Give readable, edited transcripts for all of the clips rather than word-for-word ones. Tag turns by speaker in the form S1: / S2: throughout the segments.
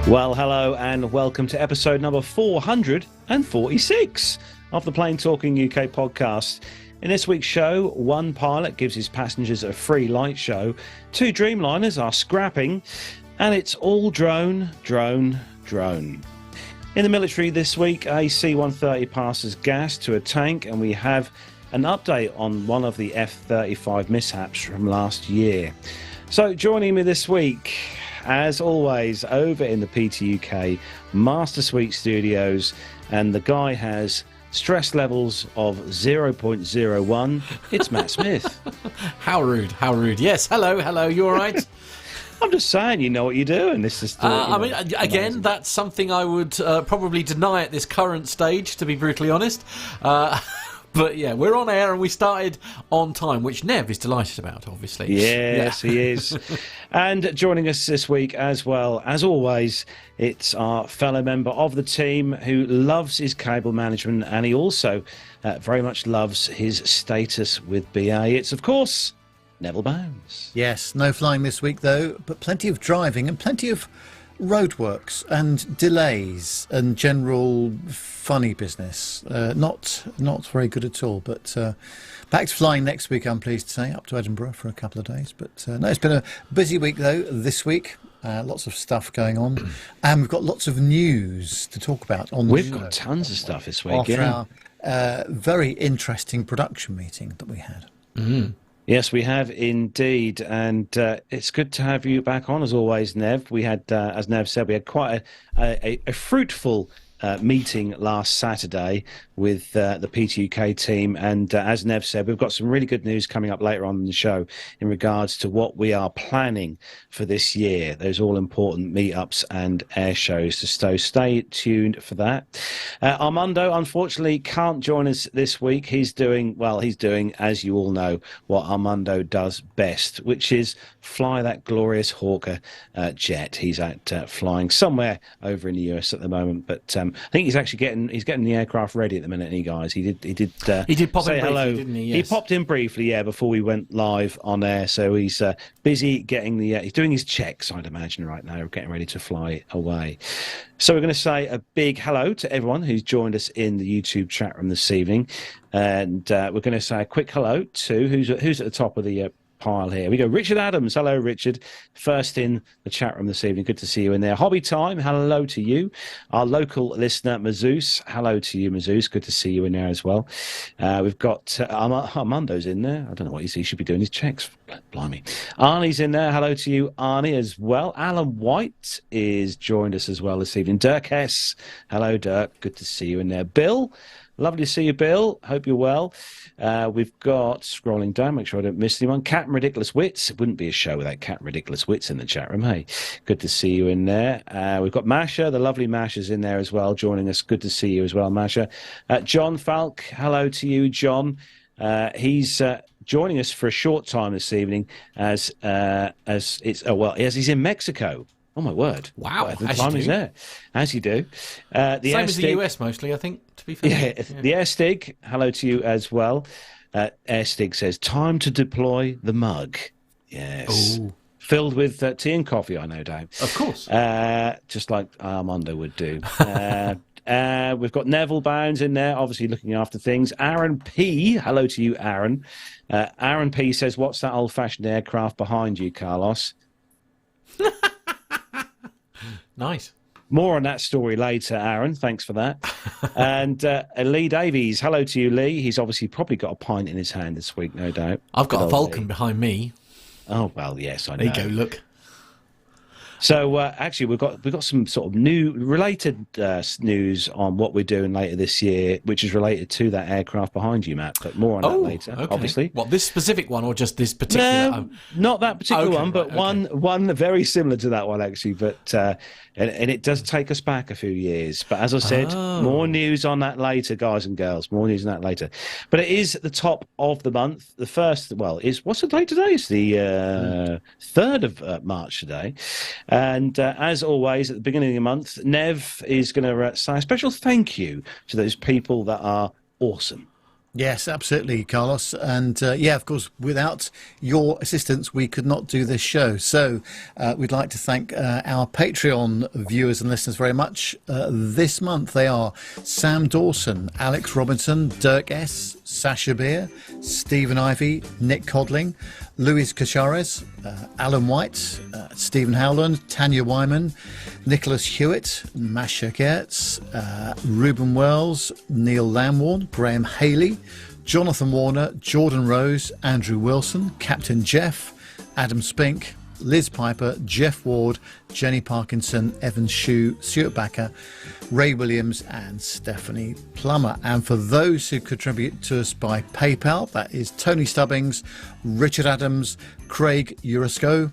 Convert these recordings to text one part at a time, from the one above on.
S1: Well, hello and welcome to episode number 446 of the Plain Talking UK podcast. In this week's show, one pilot gives his passengers a free light show, two dreamliners are scrapping, and it's all drone, drone, drone. In the military this week, a C-130 passes gas to a tank, and we have an update on one of the F-35 mishaps from last year. So joining me this week, as always, over in the PTUK Master Suite Studios, and the guy has stress levels of 0.01. It's Matt Smith.
S2: How rude, how rude. Yes, hello, you all right?
S1: I'm just saying, you know what you're doing. This is
S2: again, amazing. That's something I would probably deny at this current stage, to be brutally honest. But yeah, we're on air and we started on time, which Nev is delighted about, obviously.
S1: Yes, yeah. He is. And joining us this week as well, as always, it's our fellow member of the team who loves his cable management, and he also very much loves his status with BA. It's, of course, Neville Bounds.
S3: Yes, no flying this week, though, but plenty of driving and plenty of roadworks and delays and general funny business. Not very good at all, but back to flying next week, I'm pleased to say, up to Edinburgh for a couple of days. But no, it's been a busy week, though, this week. Lots of stuff going on, and we've got lots of news to talk about on
S1: We've got tons of stuff this week,
S3: after our very interesting production meeting that we had.
S1: Mm-hmm. Yes, we have indeed, and it's good to have you back on as always, Nev. We had, as Nev said, we had quite a fruitful meeting last Saturday with the PTUK team, and as Nev said, we've got some really good news coming up later on in the show in regards to what we are planning for this year. Those all important meetups and air shows, so stay tuned for that. Armando unfortunately can't join us this week. He's doing, as you all know, what Armando does best, which is fly that glorious Hawker jet. He's at flying somewhere over in the US at the moment, but I think he's actually getting the aircraft ready at the minute. Guys, he did
S2: pop
S1: say
S2: in
S1: hello.
S2: briefly, didn't he? Yes.
S1: He popped in briefly, yeah, before we went live on air. So he's busy getting he's doing his checks, I'd imagine, right now, getting ready to fly away. So we're going to say a big hello to everyone who's joined us in the YouTube chat room this evening, and we're going to say a quick hello to who's at the top of the pile here. We go, Richard Adams. Hello, Richard. First in the chat room this evening. Good to see you in there. Hobby Time. Hello to you. Our local listener, Mazouz. Hello to you, Mazouz. Good to see you in there as well. We've got Armando's in there. I don't know what he should be doing his checks. Blimey. Arnie's in there. Hello to you, Arnie, as well. Alan White is joined us as well this evening. Dirk Hess. Hello, Dirk. Good to see you in there. Bill. Lovely to see you, Bill. Hope you're well. We've got, scrolling down, make sure I don't miss anyone, Captain Ridiculous Wits. It wouldn't be a show without Captain Ridiculous Wits in the chat room, hey? Good to see you in there. We've got Masha, the lovely Masha's in there as well, joining us. Good to see you as well, Masha. John Falk, hello to you, John. He's joining us for a short time this evening as he's in Mexico. Oh, my word.
S2: Wow.
S1: The time is there. As you do.
S2: Same as the US mostly, I think, to be fair.
S1: Yeah. The Airstig, hello to you as well. Airstig says, time to deploy the mug. Yes. Ooh. Filled with tea and coffee, I no doubt.
S2: Of course.
S1: Just like Armando would do. We've got Neville Bounds in there, obviously looking after things. Aaron P, hello to you, Aaron. Aaron P says, what's that old-fashioned aircraft behind you, Carlos?
S2: Nice.
S1: More on that story later, Aaron. Thanks for that. And Lee Davies, hello to you, Lee. He's obviously probably got a pint in his hand this week, no doubt.
S2: I've got a Vulcan behind me.
S1: Oh, well, yes, I know.
S2: There you go, look.
S1: So actually, we've got some sort of new related news on what we're doing later this year, which is related to that aircraft behind you, Matt. But more on that later,
S2: okay.
S1: Obviously.
S2: What, this specific one or just this particular?
S1: No, not that particular one, but one very similar to that one actually. But and it does take us back a few years. But as I said, more news on that later, guys and girls. More news on that later. But it is the top of the month. The first, is what's the date today? It's the 3rd of March today. And as always, at the beginning of the month, Nev is going to say a special thank you to those people that are awesome.
S3: Yes, absolutely, Carlos. And yeah, of course, without your assistance, we could not do this show. So we'd like to thank our Patreon viewers and listeners very much. This month they are Sam Dawson, Alex Robinson, Dirk S., Sasha Beer, Stephen Ivey, Nick Codling, Luis Cachares, Alan White, Stephen Howland, Tanya Wyman, Nicholas Hewitt, Masha Gertz, Ruben Wells, Neil Lamworn, Graham Haley, Jonathan Warner, Jordan Rose, Andrew Wilson, Captain Jeff, Adam Spink, Liz Piper, Jeff Ward, Jenny Parkinson, Evan Shue, Stuart Backer, Ray Williams and Stephanie Plummer. And for those who contribute to us by PayPal, that is Tony Stubbings, Richard Adams, Craig Urasco,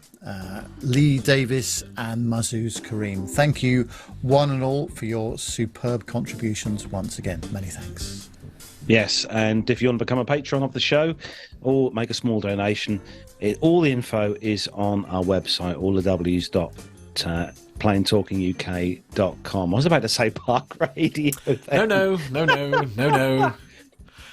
S3: Lee Davis and Mazuz Kareem. Thank you one and all for your superb contributions once again. Many thanks.
S1: Yes, and if you want to become a patron of the show or make a small donation, all the info is on our website, all the W's planetalkinguk.com. I was about to say Park Radio.
S2: No.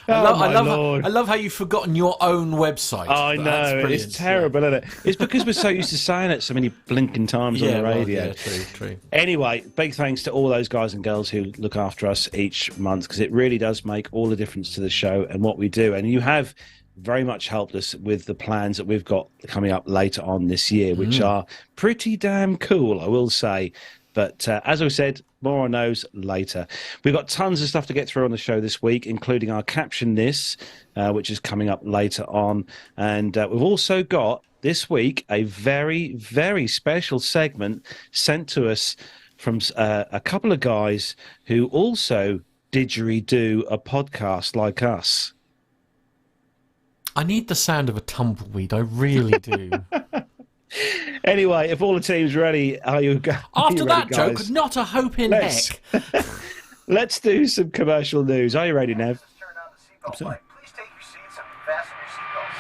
S2: I love how you've forgotten your own website.
S1: I know, it's terrible, isn't it? It's because we're so used to saying it so many blinking times on the radio.
S2: Well, yeah, true.
S1: Anyway, big thanks to all those guys and girls who look after us each month, because it really does make all the difference to the show and what we do. And you have very much helped us with the plans that we've got coming up later on this year, which are pretty damn cool, I will say. But as I said, more on those later. We've got tons of stuff to get through on the show this week, including our Caption This, which is coming up later on. And we've also got, this week, a very, very special segment sent to us from a couple of guys who also didgeridoo a podcast like us.
S2: I need the sound of a tumbleweed. I really do.
S1: Anyway, if all the team's ready, are you
S2: After that
S1: ready,
S2: joke,
S1: guys?
S2: not a hope in heck.
S1: Let's do some commercial news. Are you ready, Nev?
S3: Absolutely.
S4: Please take your seats and fasten your seatbelts.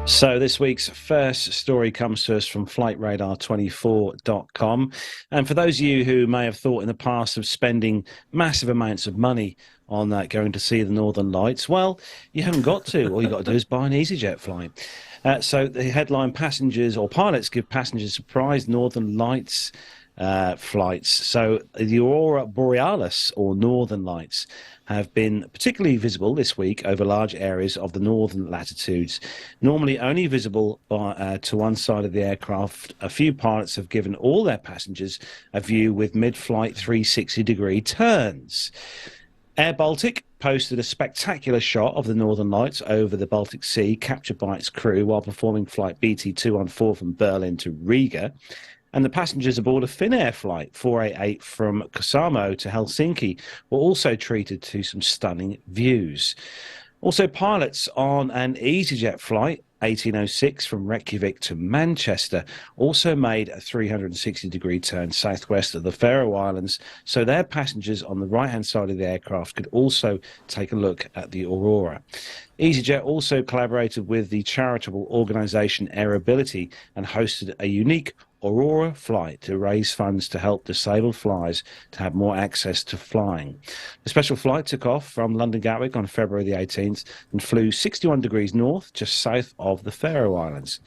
S1: So this week's first story comes to us from flightradar24.com. And for those of you who may have thought in the past of spending massive amounts of money on going to see the Northern Lights, well, you haven't got to. All you've got to do is buy an EasyJet flight. So the headline, passengers or pilots give passengers surprise Northern Lights flights. So the Aurora Borealis, or Northern Lights, have been particularly visible this week over large areas of the northern latitudes. Normally only visible to one side of the aircraft, a few pilots have given all their passengers a view with mid-flight 360-degree turns. Air Baltic posted a spectacular shot of the Northern Lights over the Baltic Sea, captured by its crew while performing flight BT214 from Berlin to Riga. And the passengers aboard a Finnair flight 488 from Kuusamo to Helsinki were also treated to some stunning views. Also, pilots on an EasyJet flight 1806 from Reykjavik to Manchester also made a 360-degree turn southwest of the Faroe Islands, so their passengers on the right-hand side of the aircraft could also take a look at the Aurora. EasyJet also collaborated with the charitable organisation Airability and hosted a unique Aurora flight to raise funds to help disabled flyers to have more access to flying. The special flight took off from London Gatwick on February the 18th and flew 61 degrees north, just south of the Faroe Islands.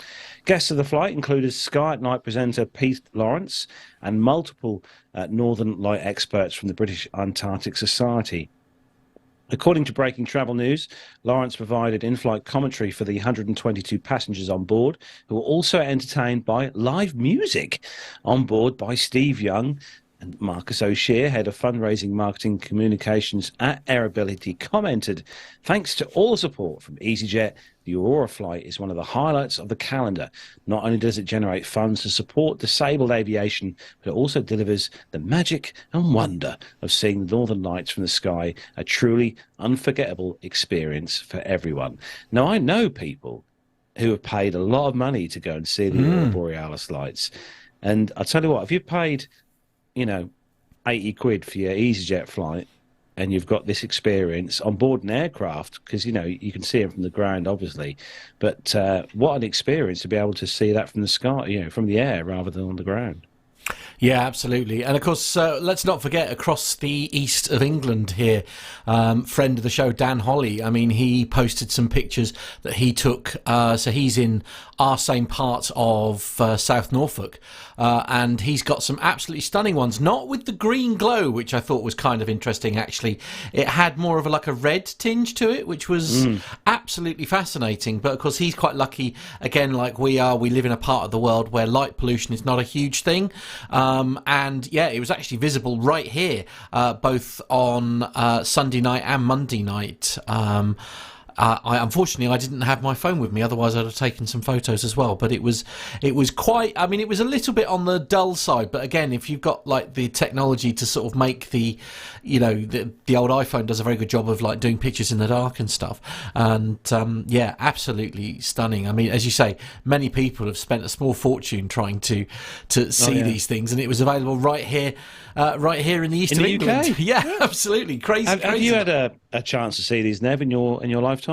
S1: Guests of the flight included Sky at Night presenter Pete Lawrence and multiple Northern Light experts from the British Antarctic Society. According to Breaking Travel News, Lawrence provided in-flight commentary for the 122 passengers on board, who were also entertained by live music on board by Steve Young. And Marcus O'Shea, head of fundraising, marketing, communications at Airability, commented, "Thanks to all the support from EasyJet, the Aurora flight is one of the highlights of the calendar. Not only does it generate funds to support disabled aviation, but it also delivers the magic and wonder of seeing the Northern Lights from the sky, a truly unforgettable experience for everyone." Now, I know people who have paid a lot of money to go and see the Aurora Borealis lights. And I tell you what, if you paid, 80 quid for your EasyJet flight, and you've got this experience on board an aircraft, because you can see it from the ground, obviously, but what an experience to be able to see that from the sky, from the air rather than on the ground.
S2: Yeah, absolutely. And of course, let's not forget across the east of England here, friend of the show, Dan Holly. I mean, he posted some pictures that he took. So he's in our same part of South Norfolk. And he's got some absolutely stunning ones, not with the green glow, which I thought was kind of interesting, actually. It had more of a red tinge to it, which was absolutely fascinating. But of course, he's quite lucky, again, like we are. We live in a part of the world where light pollution is not a huge thing. And yeah, it was actually visible right here, both on Sunday night and Monday night. Unfortunately, I didn't have my phone with me. Otherwise, I'd have taken some photos as well. But it was quite. I mean, it was a little bit on the dull side. But again, if you've got the technology to sort of make the old iPhone does a very good job of doing pictures in the dark and stuff. And yeah, absolutely stunning. I mean, as you say, many people have spent a small fortune trying to see these things, and it was available right here in the east of England.
S1: UK.
S2: Yeah, absolutely crazy.
S1: Have you had a chance to see these, Nev, in your lifetime?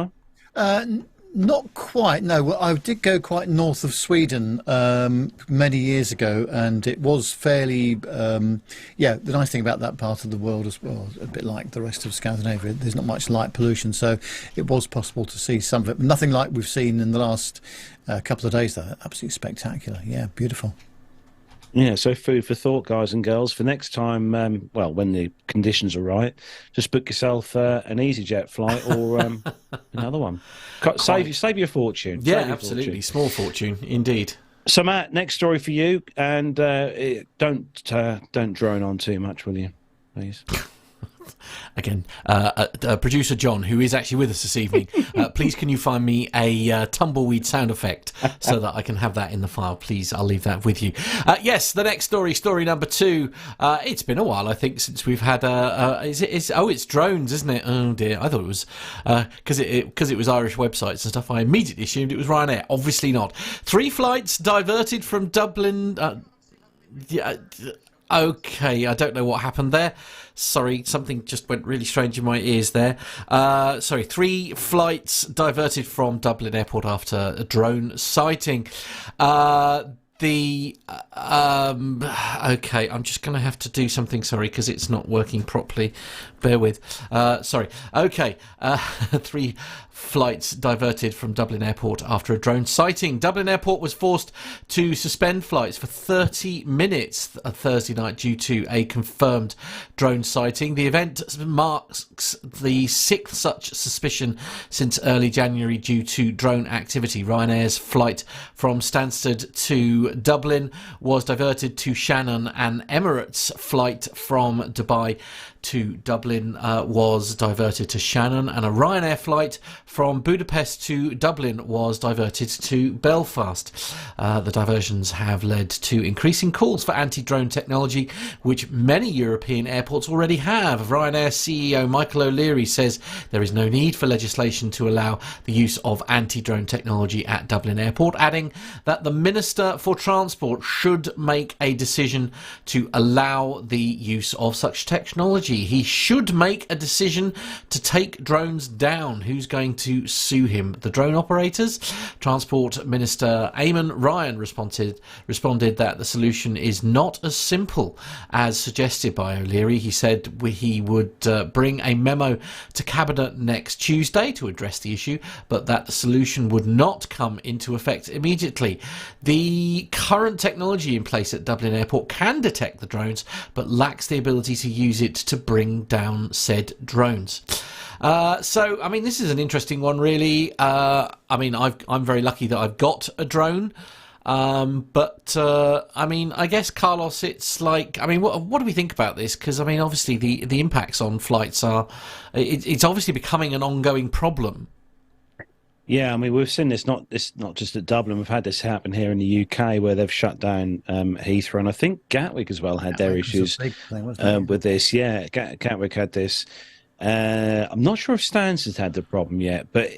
S3: Not quite, no. Well, I did go quite north of Sweden many years ago, and it was fairly, the nice thing about that part of the world as well, a bit like the rest of Scandinavia, there's not much light pollution, so it was possible to see some of it. Nothing like we've seen in the last couple of days, though. Absolutely spectacular. Yeah, beautiful.
S1: Yeah, so food for thought, guys and girls. For next time, when the conditions are right, just book yourself an EasyJet flight or another one. Save you a fortune.
S2: Yeah, absolutely. Small fortune, indeed.
S1: So, Matt, next story for you, and don't drone on too much, will you, please?
S2: Again, producer John, who is actually with us this evening, please can you find me a tumbleweed sound effect so that I can have that in the file, please. I'll leave that with you. Yes, the next story number 2. It's been a while, I think, since we've had it's drones, isn't it? Oh dear, I thought it was because it was Irish websites and stuff. I immediately assumed it was Ryanair. Obviously not. 3 flights diverted from Dublin. Okay, I don't know what happened there. Sorry, something just went really strange in my ears there. 3 flights diverted from Dublin Airport after a drone sighting. Okay, I'm just going to have to do something, sorry, because it's not working properly. Bear with. Sorry. Okay, 3 flights diverted from Dublin Airport after a drone sighting. Dublin Airport was forced to suspend flights for 30 minutes Thursday night due to a confirmed drone sighting. The event marks the 6th such suspicion since early January due to drone activity. Ryanair's flight from Stansted to Dublin was diverted to Shannon, and Emirates' flight from Dubai to Dublin was diverted to Shannon, and a Ryanair flight from Budapest to Dublin was diverted to Belfast. The diversions have led to increasing calls for anti-drone technology, which many European airports already have. Ryanair CEO Michael O'Leary says there is no need for legislation to allow the use of anti-drone technology at Dublin Airport, adding that the Minister for Transport should make a decision to allow the use of such technology. He should make a decision to take drones down. Who's going to sue him? The drone operators? Transport Minister Eamon Ryan responded that the solution is not as simple as suggested by O'Leary. He said he would bring a memo to Cabinet next Tuesday to address the issue, but that the solution would not come into effect immediately. The current technology in place at Dublin Airport can detect the drones, but lacks the ability to use it to bring down said drones. So, I mean, this is an interesting one, really. I mean, I'm very lucky that I've got a drone. But I mean, I guess, Carlos, it's like, I mean, what do we think about this? Because, I mean, obviously the impacts on flights it's obviously becoming an ongoing problem.
S1: Yeah, I mean, we've seen this not just at Dublin. We've had this happen here in the UK where they've shut down Heathrow, and I think Gatwick as well had their issues with this. Yeah, Gatwick had this. I'm not sure if Stansted had the problem yet, but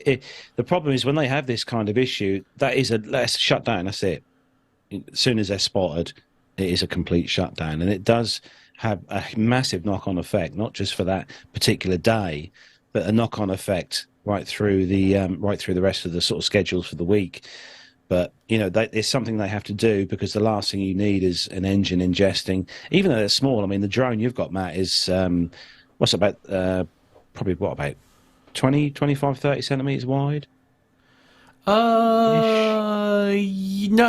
S1: the problem is when they have this kind of issue, that's a shut down. That's it. As soon as they're spotted, it is a complete shutdown, and it does have a massive knock-on effect, not just for that particular day, but a knock-on effect right through the rest of the sort of schedules for the week. But it's something they have to do, because the last thing you need is an engine ingesting, even though they're small. I mean, the drone you've got, Matt, is what's about probably about 20, 25, 30 centimeters wide.
S2: No,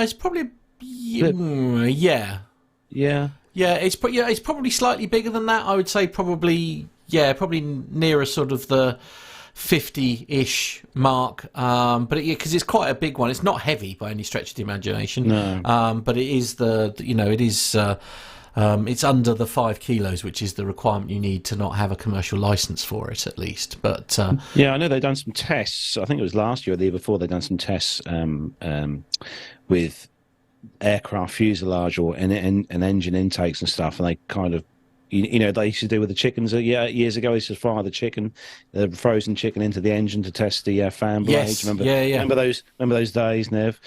S2: it's probably yeah. It's probably slightly bigger than that. I would say probably nearer sort of the 50-ish mark. But because it's quite a big one. It's not heavy by any stretch of the imagination.
S1: No.
S2: But it is it's under the 5 kilos, which is the requirement you need to not have a commercial license for it, at least. But
S1: yeah, I know they've done some tests. I think it was last year or the year before. They've done some tests with aircraft fuselage or and engine intakes and stuff, and they kind of, they used to do with the chickens years ago. They used to fire the frozen chicken into the engine to test the fan blades.
S2: Yes.
S1: Remember those days, Nev?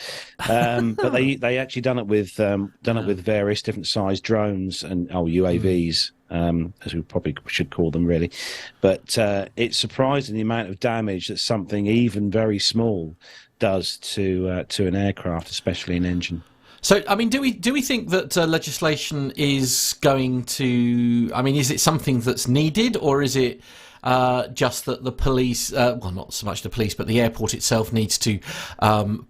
S1: But they actually done it with various different sized drones and UAVs, as we probably should call them, really. But it's surprising the amount of damage that something even very small does to an aircraft, especially an engine.
S2: So, I mean, do we think that legislation is going to? I mean, is it something that's needed, or is it just that the police? Well, not so much the police, but the airport itself needs to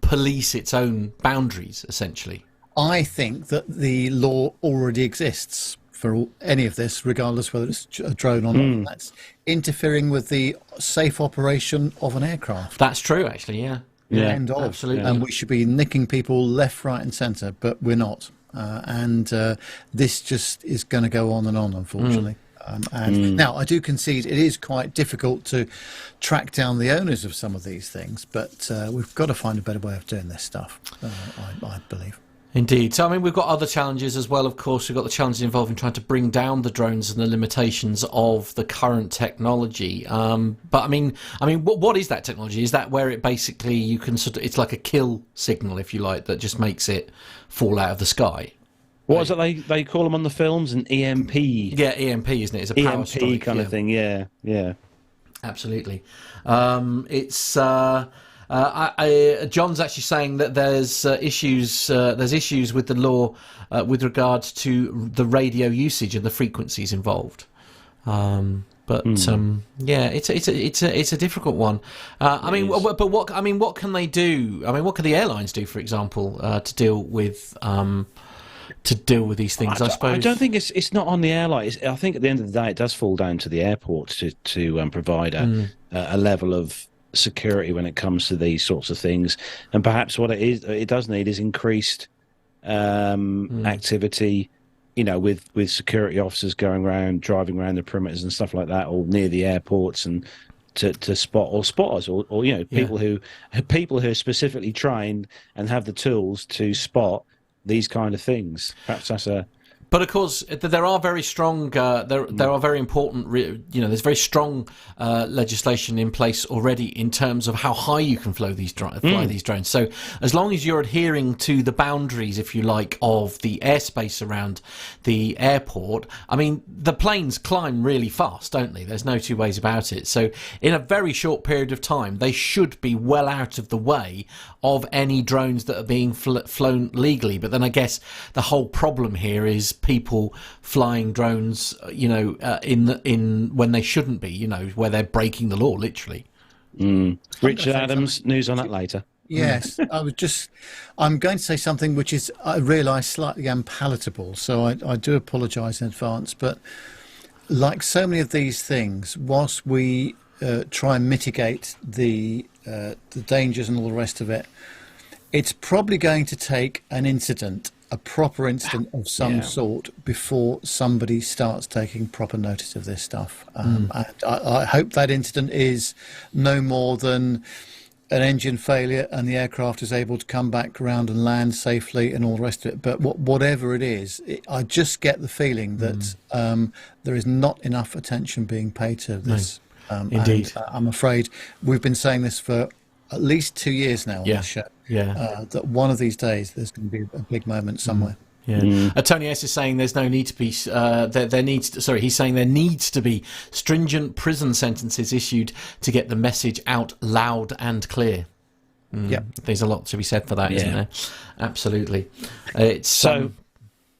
S2: police its own boundaries, essentially.
S3: I think that the law already exists for any of this, regardless whether it's a drone or not. That's interfering with the safe operation of an aircraft.
S2: That's true, actually. Yeah.
S1: Yeah,
S3: End of.
S2: Absolutely.
S3: And we should be nicking people left, right, and centre, but we're not. And this just is going to go on, unfortunately. Now, I do concede it is quite difficult to track down the owners of some of these things, but we've got to find a better way of doing this stuff, I believe.
S2: Indeed. So, I mean, we've got other challenges as well, of course. We've got the challenges involving trying to bring down the drones and the limitations of the current technology. But, I mean, what is that technology? Is that where it basically you can it's like a kill signal, if you like, that just makes it fall out of the sky?
S1: What is it they call them on the films? An EMP?
S2: Yeah, EMP, isn't it? It's a power
S1: EMP
S2: strike,
S1: kind of thing, yeah.
S2: Absolutely. It's... John's actually saying that there's issues with the law with regards to the radio usage and the frequencies involved. But it's a difficult one. What can they do? I mean, what can the airlines do, for example, to deal with these things? I suppose.
S1: I don't think it's not on the airline. I think at the end of the day, it does fall down to the airport to provide a level of security when it comes to these sorts of things, and perhaps what it does need is increased activity, with security officers driving around the perimeters and stuff like that, or near the airports, and to spot spotters or people who are specifically trained and have the tools to spot these kind of things. Perhaps that's a.
S2: But of course, there are very strong. There are very important. There's very strong legislation in place already in terms of how high you can fly these drones. So as long as you're adhering to the boundaries, if you like, of the airspace around the airport, I mean, the planes climb really fast, don't they? There's no two ways about it. So in a very short period of time, they should be well out of the way of any drones that are being flown legally. But then I guess the whole problem here is people flying drones, in when they shouldn't be, where they're breaking the law, literally.
S1: Richard Adams, news on that later.
S3: Yes, I'm going to say something which is, I realise, slightly unpalatable, so I do apologise in advance, but like so many of these things, whilst we try and mitigate the dangers and all the rest of it, it's probably going to take an incident, a proper incident of some sort, before somebody starts taking proper notice of this stuff. And I hope that incident is no more than an engine failure and the aircraft is able to come back around and land safely and all the rest of it. But whatever it is, I just get the feeling that there is not enough attention being paid to this.
S2: Indeed.
S3: And, I'm afraid we've been saying this for at least 2 years now on this show. That one of these days there's going to be a big moment somewhere.
S2: Yeah. Tony S is saying there's no need to be. He's saying there needs to be stringent prison sentences issued to get the message out loud and clear.
S3: Yeah,
S2: there's a lot to be said for that, isn't there? Absolutely. It's
S1: So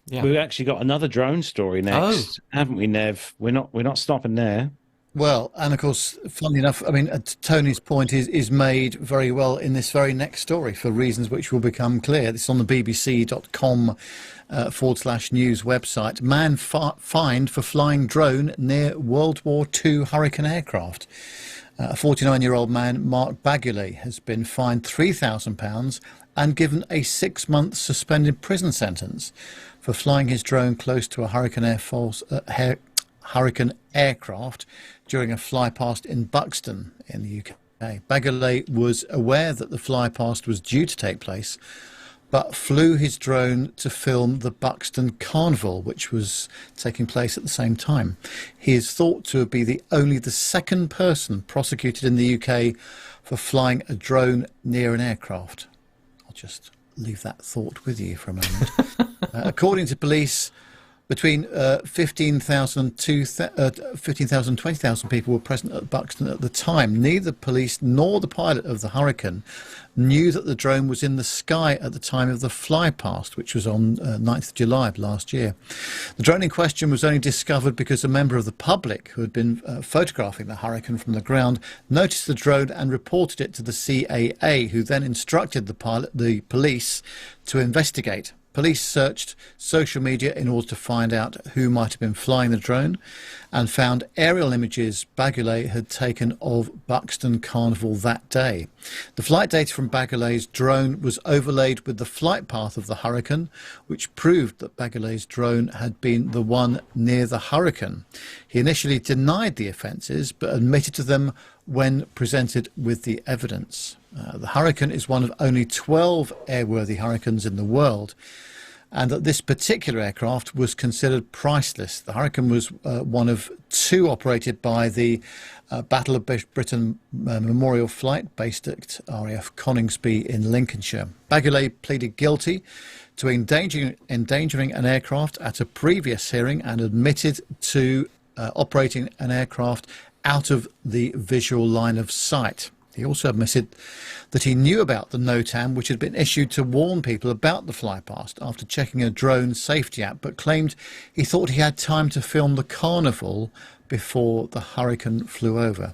S2: yeah.
S1: we've actually got another drone story next, haven't we, Nev? We're not stopping there.
S3: well, and of course, funnily enough, I mean, Tony's point is made very well in this very next story for reasons which will become clear. This is on the bbc.com /news website. Man fined for flying drone near World War II Hurricane aircraft. A 49-year-old man, Mark Baguley, has been fined £3,000 and given a 6-month suspended prison sentence for flying his drone close to a Hurricane aircraft during a flypast in Buxton in the UK. Baguley was aware that the flypast was due to take place, but flew his drone to film the Buxton Carnival, which was taking place at the same time. He is thought to be only the second person prosecuted in the UK for flying a drone near an aircraft. I'll just leave that thought with you for a moment. According to police, between 15,000 and 20,000 people were present at Buxton at the time. Neither police nor the pilot of the Hurricane knew that the drone was in the sky at the time of the flypast, which was on 9th of July of last year. The drone in question was only discovered because a member of the public who had been photographing the Hurricane from the ground noticed the drone and reported it to the CAA, who then instructed the police to investigate. Police searched social media in order to find out who might have been flying the drone and found aerial images Baguley had taken of Buxton Carnival that day. The flight data from Baguley's drone was overlaid with the flight path of the Hurricane, which proved that Baguley's drone had been the one near the Hurricane. He initially denied the offences but admitted to them when presented with the evidence. The Hurricane is one of only 12 airworthy Hurricanes in the world, and that this particular aircraft was considered priceless. The Hurricane was one of 2 operated by the Battle of Britain Memorial Flight based at RAF Coningsby in Lincolnshire. Baguley pleaded guilty to endangering an aircraft at a previous hearing and admitted to operating an aircraft out of the visual line of sight. He also admitted that he knew about the NOTAM, which had been issued to warn people about the flypast after checking a drone safety app, but claimed he thought he had time to film the carnival before the Hurricane flew over.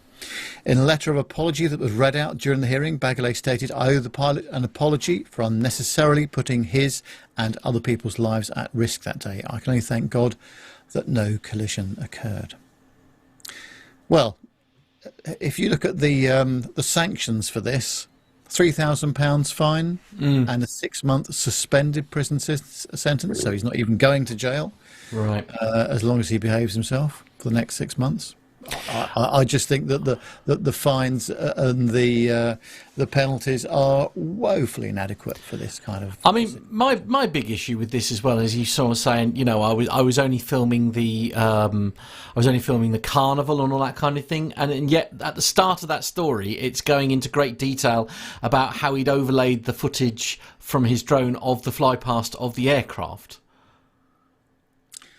S3: In a letter of apology that was read out during the hearing, Baguley stated, "I owe the pilot an apology for unnecessarily putting his and other people's lives at risk that day. I can only thank God that no collision occurred." Well, if you look at the sanctions for this, £3,000 fine and a 6-month suspended prison sentence, so he's not even going to jail,
S2: Right.
S3: As long as he behaves himself for the next 6 months. I just think that the fines and the penalties are woefully inadequate for this kind of.
S2: I mean, my big issue with this as well is you saw saying, you know, I was only filming the carnival and all that kind of thing, and yet at the start of that story, it's going into great detail about how he'd overlaid the footage from his drone of the flypast of the aircraft.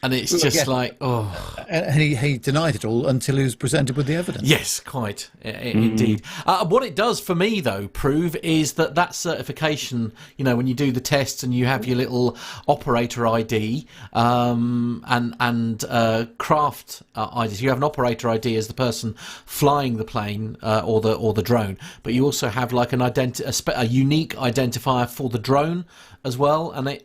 S2: And it's just like, oh.
S3: And he denied it all until he was presented with the evidence.
S2: Yes, quite, indeed. What it does for me, though, prove is that certification, you know, when you do the tests and you have your little operator ID and craft IDs, you have an operator ID as the person flying the plane or the drone, but you also have like a unique identifier for the drone as well, and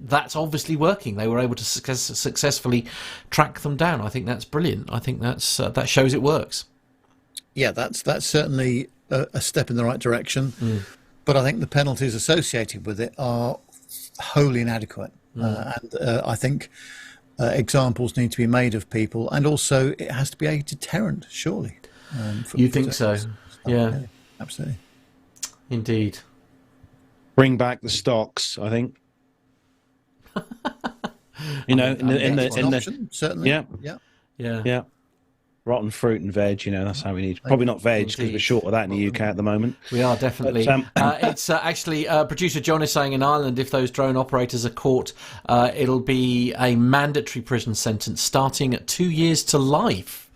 S2: that's obviously working. They were able to successfully track them down. I think that's brilliant. I think that shows it works.
S3: Yeah, that's certainly a step in the right direction, but I think the penalties associated with it are wholly inadequate, and I think examples need to be made of people, and also it has to be a deterrent, surely.
S2: You think so? Yeah,
S3: absolutely.
S2: Indeed.
S1: Bring back the stocks, I think. You know, in the
S3: option, certainly.
S1: Yeah.
S3: Yeah.
S1: rotten fruit and veg. That's how we need. Probably not veg because we're
S2: Indeed.
S1: short of that in the UK at the moment.
S2: We are definitely. It's actually producer John is saying in Ireland, if those drone operators are caught, it'll be a mandatory prison sentence starting at 2 years to life.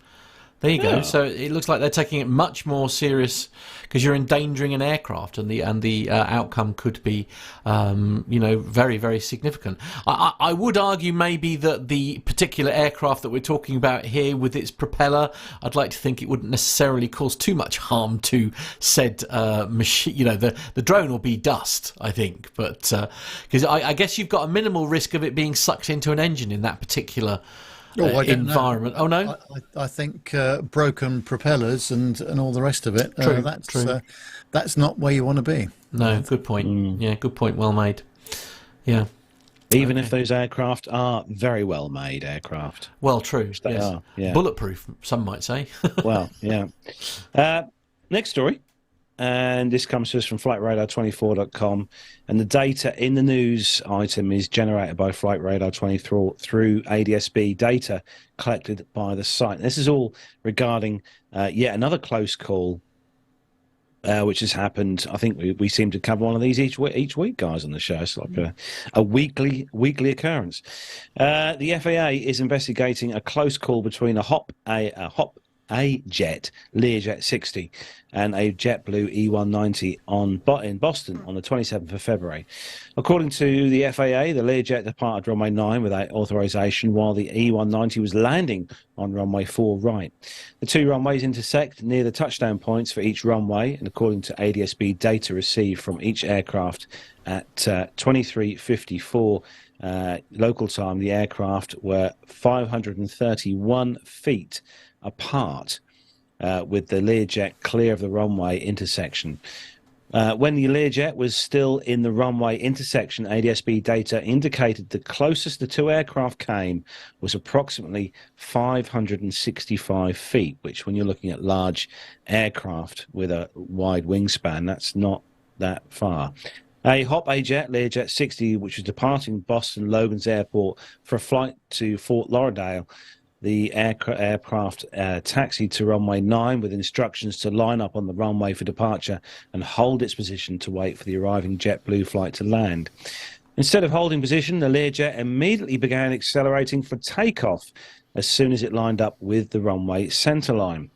S2: There you go. So it looks like they're taking it much more serious because you're endangering an aircraft, and the outcome could be, very, very significant. I would argue maybe that the particular aircraft that we're talking about here, with its propeller, I'd like to think it wouldn't necessarily cause too much harm to said machine. The drone will be dust, I think, but because I guess you've got a minimal risk of it being sucked into an engine in that particular. Environment. Oh no,
S3: I think broken propellers and all the rest of it.
S2: True,
S3: that's not where you want to be.
S2: No, good point. Yeah, good point. Well made. Yeah.
S1: Even if those aircraft are very well made aircraft.
S2: Well, true.
S1: They are. Yeah.
S2: Bulletproof, some might say.
S1: Well, yeah. Next story. And this comes to us from flightradar24.com. And the data in the news item is generated by Flightradar24 through ADS-B data collected by the site. This is all regarding yet another close call, which has happened. I think we seem to cover one of these each week, guys, on the show. It's like a weekly occurrence. The FAA is investigating a close call between a jet Learjet 60 and a JetBlue E190 in Boston on the 27th of February. According to the FAA, the Learjet departed runway 9 without authorization, while the E190 was landing on runway 4 right. The two runways intersect near the touchdown points for each runway, and according to ADS-B data received from each aircraft at 23:54 local time, the aircraft were 531 feet apart, with the Learjet clear of the runway intersection. When the Learjet was still in the runway intersection, ADS-B data indicated the closest the two aircraft came was approximately 565 feet, which, when you're looking at large aircraft with a wide wingspan, that's not that far. A Hop A-Jet, Learjet 60, which was departing Boston Logan's Airport for a flight to Fort Lauderdale, the aircraft taxied to runway 9 with instructions to line up on the runway for departure and hold its position to wait for the arriving JetBlue flight to land. Instead of holding position, the Learjet immediately began accelerating for takeoff as soon as it lined up with the runway centerline.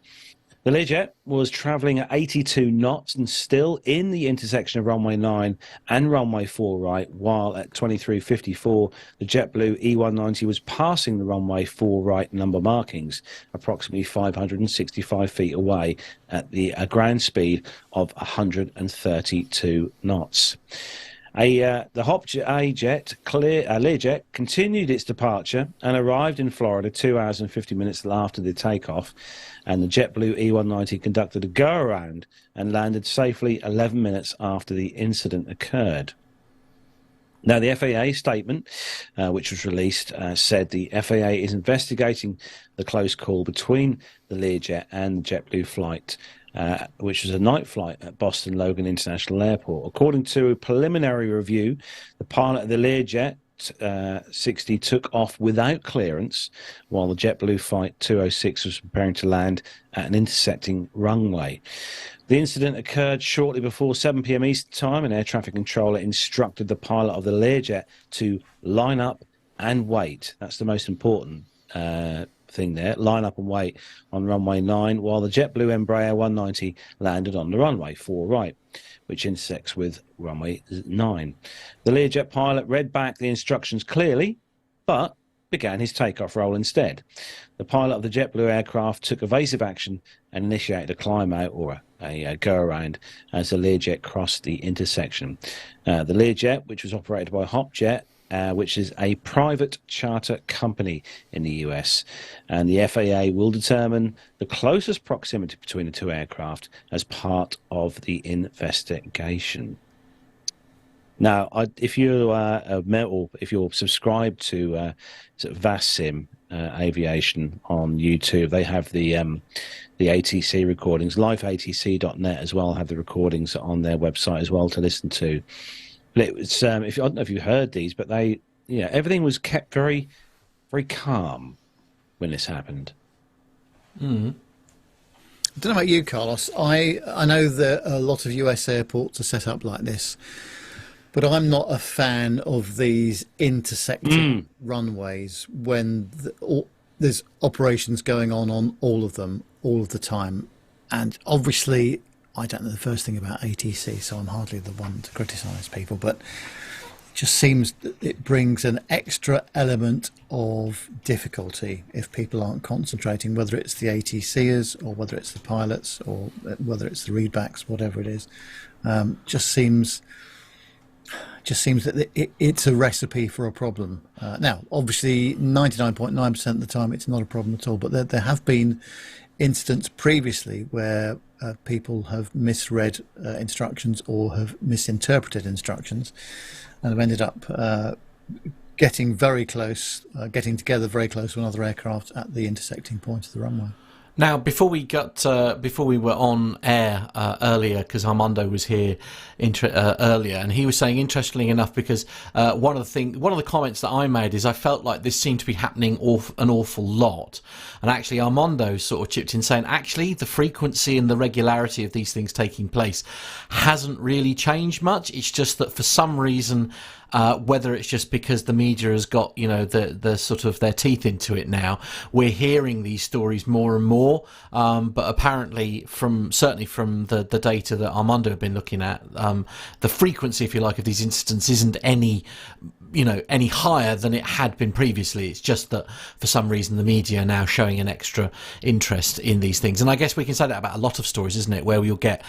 S1: The Learjet was traveling at 82 knots and still in the intersection of runway 9 and runway 4 right, while at 23:54, the JetBlue E190 was passing the runway 4 right number markings, approximately 565 feet away at a ground speed of 132 knots. The Hop A-Jet Learjet continued its departure and arrived in Florida 2 hours and 50 minutes after the takeoff, and the JetBlue E190 conducted a go-around and landed safely 11 minutes after the incident occurred. Now, the FAA statement, which was released, said the FAA is investigating the close call between the Learjet and the JetBlue flight, which was a night flight at Boston Logan International Airport. According to a preliminary review, the pilot of the Learjet 60 took off without clearance, while the JetBlue Flight 206 was preparing to land at an intersecting runway. The incident occurred shortly before 7 p.m. Eastern Time, and air traffic controller instructed the pilot of the Learjet to line up and wait. That's the most important thing there. Line up and wait on runway 9, while the JetBlue Embraer 190 landed on the runway 4 right, which intersects with runway 9. The Learjet pilot read back the instructions clearly, but began his takeoff roll instead. The pilot of the JetBlue aircraft took evasive action and initiated a climb out, or a go-around, as the Learjet crossed the intersection. The Learjet, which was operated by Hopjet, which is a private charter company in the US, and the FAA will determine the closest proximity between the two aircraft as part of the investigation. Now, if you're subscribed to VASSIM Aviation on YouTube, they have the ATC recordings. Lifeatc.net as well have the recordings on their website as well to listen to. But it was, I don't know if you heard these, but everything was kept very, very calm when this happened.
S3: I don't know about you, Carlos. I know that a lot of US airports are set up like this, but I'm not a fan of these intersecting runways when there's operations going on all of them all of the time. And obviously, I don't know the first thing about ATC, so I'm hardly the one to criticise people, but it just seems that it brings an extra element of difficulty if people aren't concentrating, whether it's the ATCers or whether it's the pilots or whether it's the readbacks, whatever it is. Just seems that it's a recipe for a problem. Now, obviously, 99.9% of the time, it's not a problem at all. But there have been incidents previously where people have misread instructions or have misinterpreted instructions and have ended up getting very close, getting together very close to another aircraft at the intersecting point of the runway.
S2: Now, before we were on air earlier, because Armando was here earlier, and he was saying, interestingly enough, because one of the comments that I made is I felt like this seemed to be happening an awful lot, and actually Armando sort of chipped in saying, actually, the frequency and the regularity of these things taking place hasn't really changed much. It's just that for some reason, whether it's just because the media has got, the sort of their teeth into it now, we're hearing these stories more and more. But apparently, certainly from the data that Armando had been looking at, the frequency, if you like, of these incidents isn't any higher than it had been previously. It's just that for some reason the media are now showing an extra interest in these things. And I guess we can say that about a lot of stories, isn't it? Where you'll get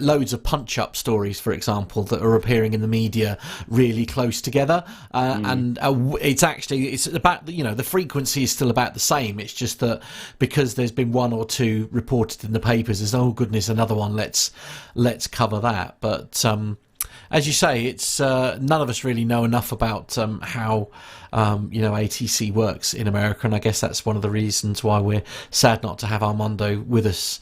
S2: loads of punch-up stories, for example, that are appearing in the media really close together. And it's about, the frequency is still about the same. It's just that because there's been one or two reported in the papers, there's, oh goodness, another one, let's cover that. But as you say, it's none of us really know enough about how ATC works in America, and I guess that's one of the reasons why we're sad not to have Armando with us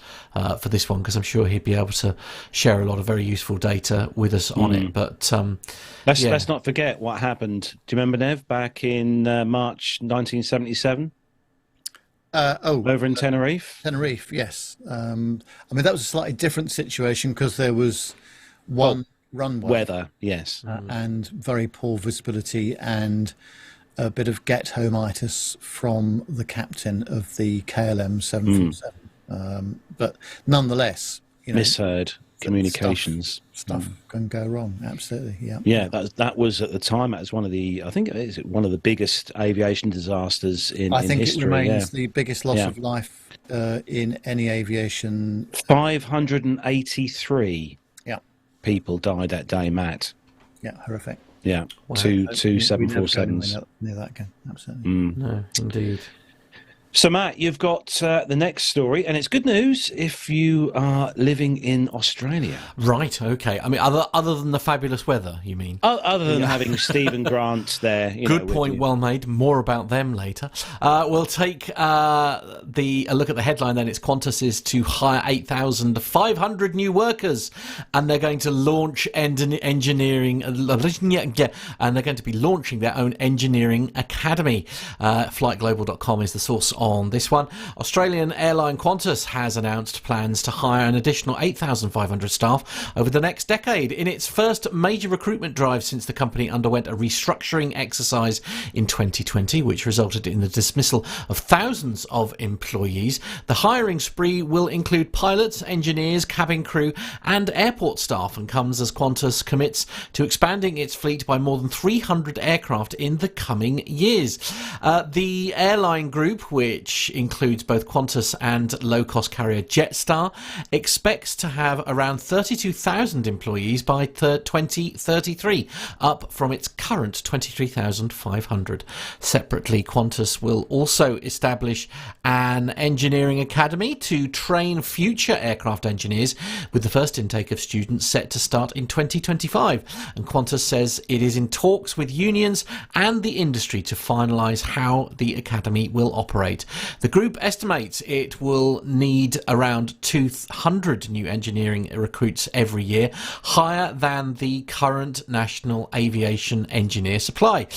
S2: for this one, because I'm sure he'd be able to share a lot of very useful data with us on it. But
S1: let's not forget what happened. Do you remember, Nev, back in March 1977? Over in Tenerife?
S3: Tenerife, yes. I mean, that was a slightly different situation because there was one runway.
S1: Weather, yes.
S3: And very poor visibility and a bit of get-home-itis from the captain of the KLM 747. But nonetheless,
S1: misheard communications.
S3: Stuff can go wrong, absolutely, yeah.
S1: Yeah, that was at the time, that was one of the, I think it is one of the biggest aviation disasters in history.
S3: I think it remains the biggest loss of life in any aviation.
S1: 583 people died that day, Matt.
S3: Yeah, horrific.
S1: Yeah, wow. two 747s.
S3: Near that again, absolutely.
S2: No, indeed.
S1: So, Matt, you've got the next story, and it's good news if you are living in Australia.
S2: Right, okay. I mean, other than the fabulous weather, you mean?
S1: Other than having Stephen Grant there.
S2: Good point, well made. More about them later. We'll take a look at the headline then. It's Qantas is to hire 8,500 new workers, and they're going to launch engineering, and they're going to be launching their own engineering academy. Flightglobal.com is the source on this one. Australian airline Qantas has announced plans to hire an additional 8,500 staff over the next decade in its first major recruitment drive since the company underwent a restructuring exercise in 2020, which resulted in the dismissal of thousands of employees. The hiring spree will include pilots, engineers, cabin crew and airport staff, and comes as Qantas commits to expanding its fleet by more than 300 aircraft in the coming years. The airline group, which includes both Qantas and low-cost carrier Jetstar, expects to have around 32,000 employees by 2033, up from its current 23,500. Separately, Qantas will also establish an engineering academy to train future aircraft engineers, with the first intake of students set to start in 2025. And Qantas says it is in talks with unions and the industry to finalise how the academy will operate. estimate. The group estimates it will need around 200 new engineering recruits every year, higher than the current national aviation engineer supply.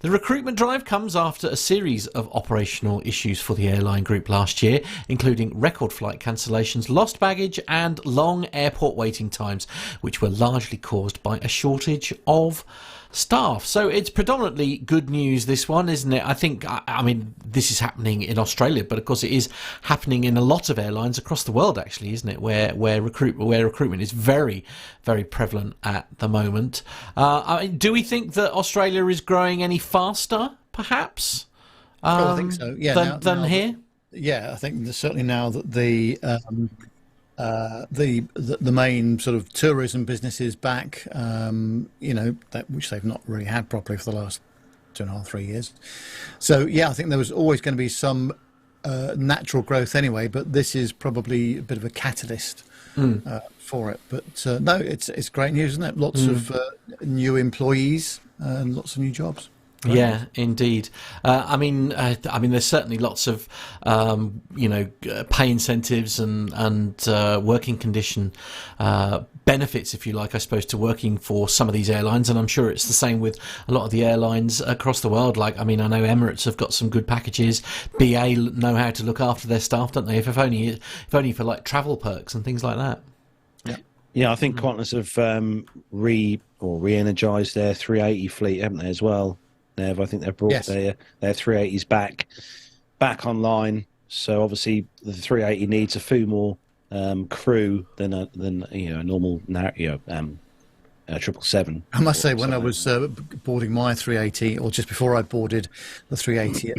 S2: The recruitment drive comes after a series of operational issues for the airline group last year, including record flight cancellations, lost baggage and long airport waiting times, which were largely caused by a shortage of staff. So it's predominantly good news, this one, isn't it? I think, I mean, this is happening in Australia, but of course it is happening in a lot of airlines across the world, actually, isn't it? Where recruitment is very, very prevalent at the moment. I mean, do we think that Australia is growing any faster, perhaps?
S3: I think so. Yeah,
S2: than here.
S3: Yeah, I think certainly now that the main sort of tourism business is back, which they've not really had properly for the last 2.5, 3 years. So yeah, I think there was always going to be some natural growth anyway, but this is probably a bit of a catalyst for it. But no, it's great news, isn't it? Lots of new employees and lots of new jobs. Right.
S2: Yeah, indeed. I mean, there's certainly lots of, pay incentives and working condition benefits, if you like, I suppose, to working for some of these airlines, and I'm sure it's the same with a lot of the airlines across the world. Like, I mean, I know Emirates have got some good packages. BA know how to look after their staff, don't they? If only for like travel perks and things like that.
S3: Yeah.
S1: Yeah, I think Qantas have re-energised their 380 fleet, haven't they, as well? I think they've brought their 380s back online. So obviously the 380 needs a few more crew than a normal 777.
S3: I must say, when I was boarding my 380, or just before I boarded the 380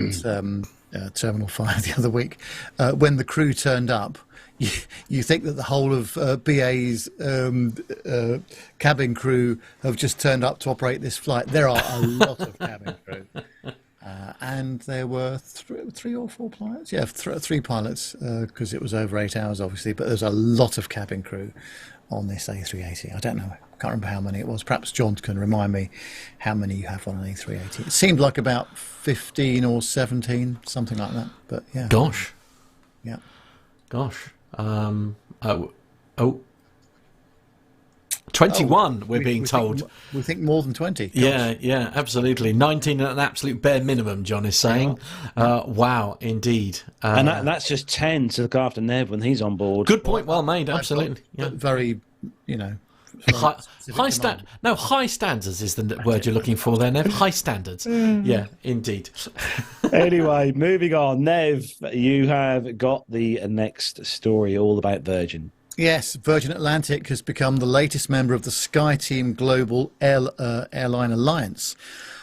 S3: at Terminal 5 the other week, when the crew turned up, you think that the whole of BA's cabin crew have just turned up to operate this flight. There are a lot of cabin crew. And there were three or four pilots. Yeah, three pilots, because it was over 8 hours, obviously. But there's a lot of cabin crew on this A380. I don't know. I can't remember how many it was. Perhaps John can remind me how many you have on an A380. It seemed like about 15 or 17, something like that. But yeah.
S2: Gosh.
S3: Yeah.
S2: Gosh. 21, we're being told.
S3: We think more than 20. Gosh.
S2: Yeah, absolutely. 19 at an absolute bare minimum, John is saying. Wow, indeed.
S1: And that's just 10 to look after Nev when he's on board.
S2: Good point, well made, absolutely. Yeah.
S3: Very,
S2: high standards is the word you're looking for there, Nev. High standards. Yeah, indeed.
S1: Anyway, moving on. Nev, you have got the next story all about Virgin.
S3: Yes, Virgin Atlantic has become the latest member of the SkyTeam Global Airline Alliance,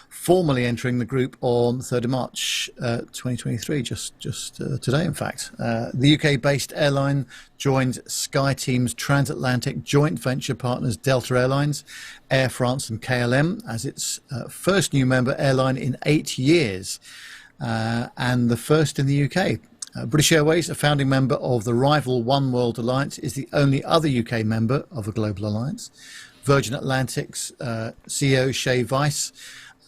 S3: formally entering the group on 3rd of March 2023, just today, in fact. The UK-based airline joined SkyTeam's transatlantic joint venture partners Delta Airlines, Air France and KLM as its first new member airline in 8 years, and the first in the UK. British Airways, a founding member of the rival One World Alliance, is the only other UK member of the Global Alliance. Virgin Atlantic's CEO Shay Weiss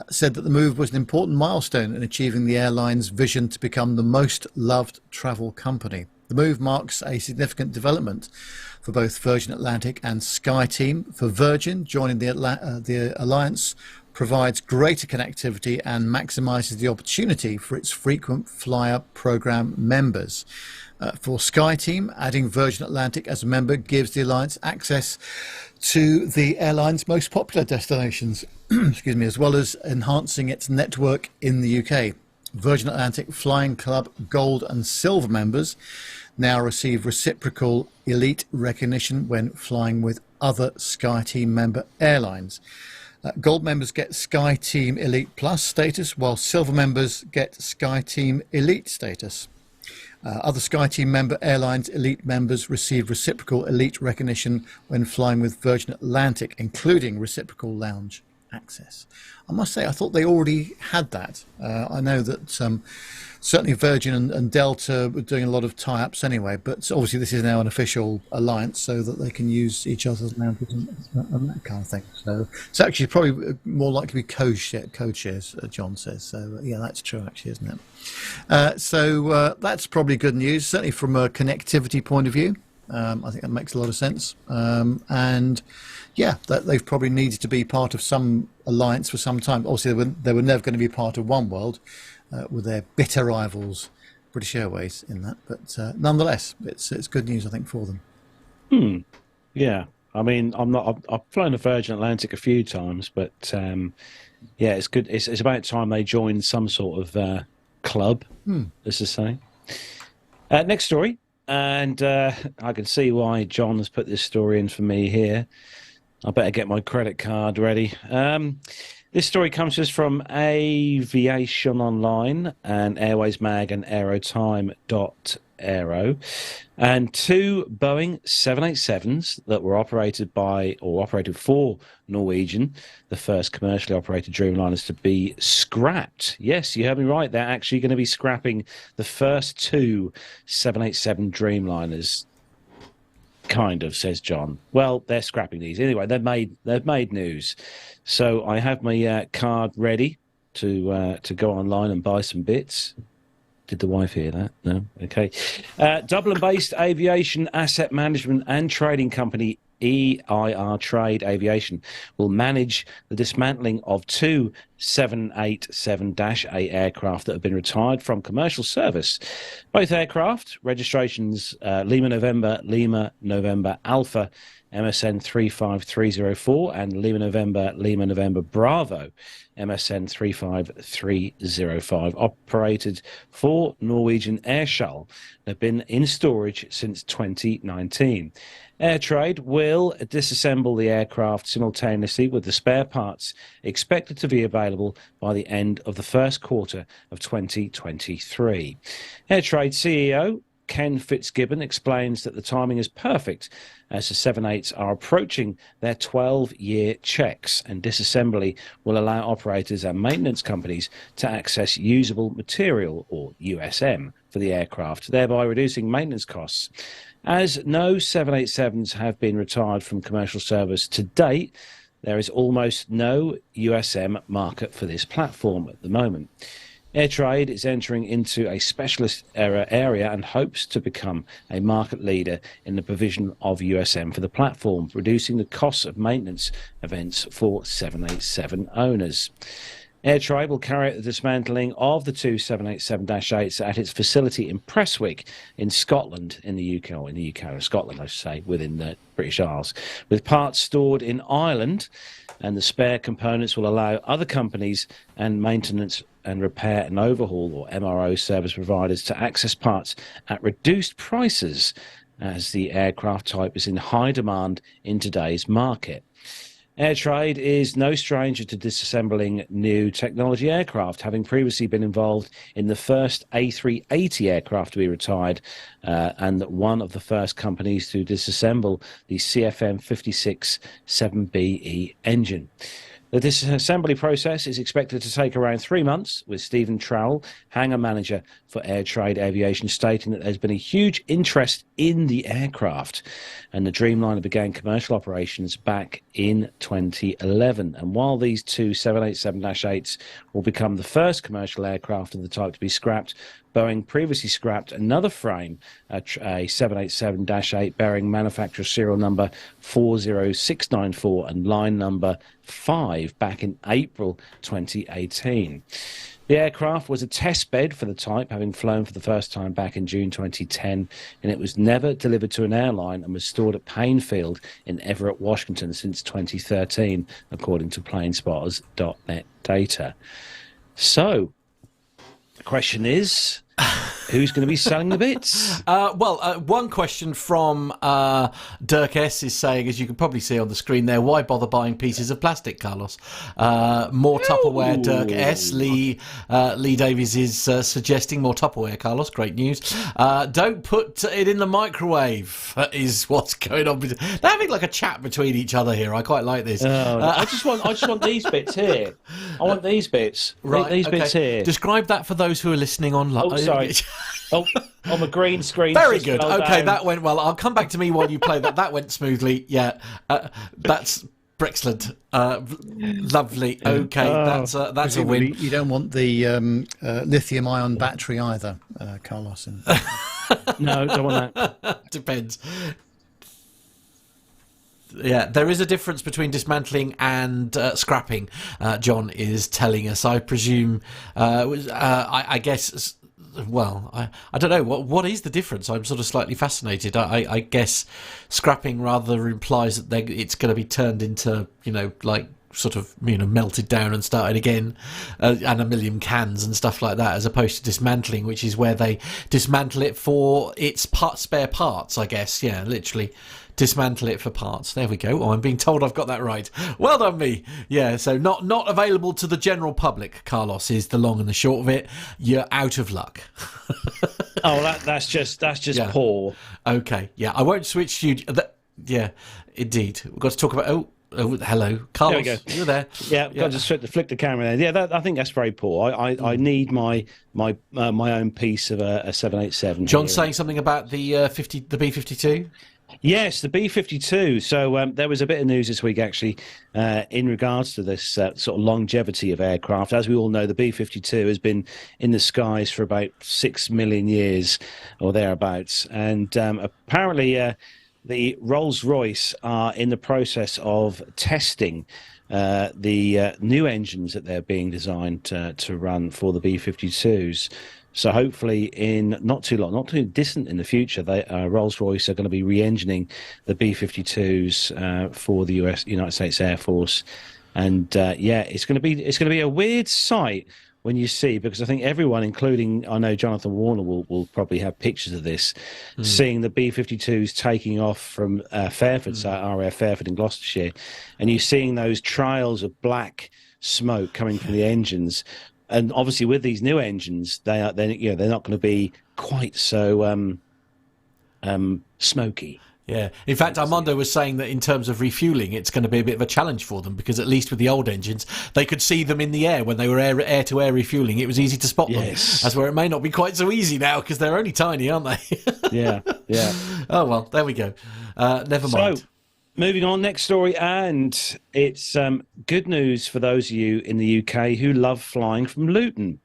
S3: said that the move was an important milestone in achieving the airline's vision to become the most loved travel company. The move marks a significant development for both Virgin Atlantic and SkyTeam. For Virgin, joining the alliance provides greater connectivity and maximises the opportunity for its frequent flyer programme members. For SkyTeam, adding Virgin Atlantic as a member gives the alliance access to the airline's most popular destinations, excuse me, as well as enhancing its network in the UK. Virgin Atlantic Flying Club Gold and Silver members now receive reciprocal elite recognition when flying with other SkyTeam member airlines. Gold members get SkyTeam Elite Plus status, while Silver members get SkyTeam Elite status. Other SkyTeam member airlines elite members receive reciprocal elite recognition when flying with Virgin Atlantic, including reciprocal lounge. access. I must say, I thought they already had that. I know that certainly Virgin and Delta were doing a lot of tie-ups anyway, but obviously this is now an official alliance so that they can use each other's lounges and that kind of thing. So it's actually probably more likely to be code shares, John says. So yeah, that's true actually, isn't it? So that's probably good news, certainly from a connectivity point of view. I think that makes a lot of sense. And yeah, they've probably needed to be part of some alliance for some time. Obviously, they were never going to be part of One World with their bitter rivals, British Airways, in that. But nonetheless, it's good news, I think, for them.
S1: Yeah. I mean, I've flown a Virgin Atlantic a few times, but yeah, it's good. It's about time they joined some sort of club, as to say. Next story. And I can see why John has put this story in for me here. I better get my credit card ready. This story comes to us from Aviation Online and Airways Mag and Aerotime.aero. And two Boeing 787s that were operated by or operated for Norwegian, the first commercially operated Dreamliners to be scrapped. Yes, you heard me right. They're actually going to be scrapping the first two 787 Dreamliners. Kind of, says John. Well, they're scrapping these anyway. They've made news, so I have my card ready to go online and buy some bits. Did the wife hear that? No. Okay. Dublin-based aviation asset management and trading company EIR Trade Aviation will manage the dismantling of two 787-8 aircraft that have been retired from commercial service. Both aircraft, registrations Lima November Alpha MSN 35304 and Lima November Bravo MSN 35305, operated for Norwegian Airshow, have been in storage since 2019. Airtrade will disassemble the aircraft simultaneously with the spare parts expected to be available by the end of the first quarter of 2023. Airtrade CEO Ken Fitzgibbon explains that the timing is perfect as the 787s are approaching their 12-year checks, and disassembly will allow operators and maintenance companies to access usable material, or USM, for the aircraft, thereby reducing maintenance costs. As no 787s have been retired from commercial service to date, there is almost no USM market for this platform at the moment. Airtrade is entering into a specialist area and hopes to become a market leader in the provision of USM for the platform, reducing the costs of maintenance events for 787 owners. Airtrade will carry out the dismantling of the two 787-8s at its facility in Prestwick in Scotland, in the UK, or in the UK or Scotland, I should say, within the British Isles, with parts stored in Ireland, and the spare components will allow other companies and maintenance and repair and overhaul, or MRO, service providers to access parts at reduced prices, as the aircraft type is in high demand in today's market. Airtrade is no stranger to disassembling new technology aircraft, having previously been involved in the first A380 aircraft to be retired, and one of the first companies to disassemble the CFM 56 7BE engine. The disassembly process is expected to take around 3 months, with Stephen Trowell, hangar manager for Airtrade Aviation, stating that there's been a huge interest in the aircraft, and the Dreamliner began commercial operations back in 2011. And while these two 787-8s will become the first commercial aircraft of the type to be scrapped, Boeing previously scrapped another frame, a 787-8 bearing manufacturer serial number 40694 and line number 5 back in April 2018. The aircraft was a test bed for the type, having flown for the first time back in June 2010, and it was never delivered to an airline and was stored at Painfield in Everett, Washington since 2013, according to planespotters.net data. So, the question is, who's going to be selling the bits?
S2: One question from Dirk S is saying, as you can probably see on the screen there, why bother buying pieces of plastic, Carlos? More Tupperware, Dirk S. Lee Davies is suggesting more Tupperware, Carlos. Great news. Don't put it in the microwave, is what's going on. They're having like a chat between each other here. I quite like this.
S1: I just want these bits here. I want these bits.
S2: Right,
S1: These bits here.
S2: Describe that for those who are listening online.
S1: Oh, sorry. On the green screen.
S2: Very good. Okay,
S1: down.
S2: that went well. I'll come back to me while you play that. That went smoothly. Yeah, that's excellent. Lovely. Okay, that's a win.
S3: You don't want the lithium-ion battery either, Carlos.
S1: No, don't want that.
S2: Depends. Yeah, there is a difference between dismantling and scrapping. John is telling us. I presume. I guess. Well, I don't know. What is the difference? I'm sort of slightly fascinated. I guess scrapping rather implies that it's going to be turned into, like sort of, melted down and started again, and a million cans and stuff like that, as opposed to dismantling, which is where they dismantle it for its spare parts, I guess. Yeah, literally. Dismantle it for parts. There we go. Oh, I'm being told I've got that right. Well done, me. Yeah, so not available to the general public, Carlos, is the long and the short of it. You're out of luck.
S1: That's just poor.
S2: Okay, yeah, I won't switch you. Yeah, indeed. We've got to talk about. Oh, hello, Carlos.
S1: There we go.
S2: You're there.
S1: Yeah, got to flick the camera there. Yeah, I think that's very poor. I need my own piece of a 787.
S2: John's saying something about the B-52.
S1: Yes, the B-52. So there was a bit of news this week, actually, in regards to this sort of longevity of aircraft. As we all know, the B-52 has been in the skies for about 6 million years or thereabouts. And apparently the Rolls-Royce are in the process of testing the new engines that they're being designed to run for the B-52s. So hopefully in not too distant in the future, Rolls-Royce are going to be re-engineering the B-52s for the United States Air Force. And it's going to be a weird sight when you see, because I think everyone, including, I know Jonathan Warner will probably have pictures of this, seeing the B-52s taking off from Fairford, RAF Fairford in Gloucestershire, and you're seeing those trails of black smoke coming from the engines. And obviously, with these new engines, they're not going to be quite so smoky.
S2: Yeah. In fact, Armando was saying that in terms of refueling, it's going to be a bit of a challenge for them, because at least with the old engines, they could see them in the air when they were air-to-air refueling. It was easy to spot them. That's where it may not be quite so easy now, because they're only tiny, aren't they?
S1: Yeah.
S2: Oh, well, there we go. Never mind.
S1: So, moving on, next story, and it's good news for those of you in the UK who love flying from Luton.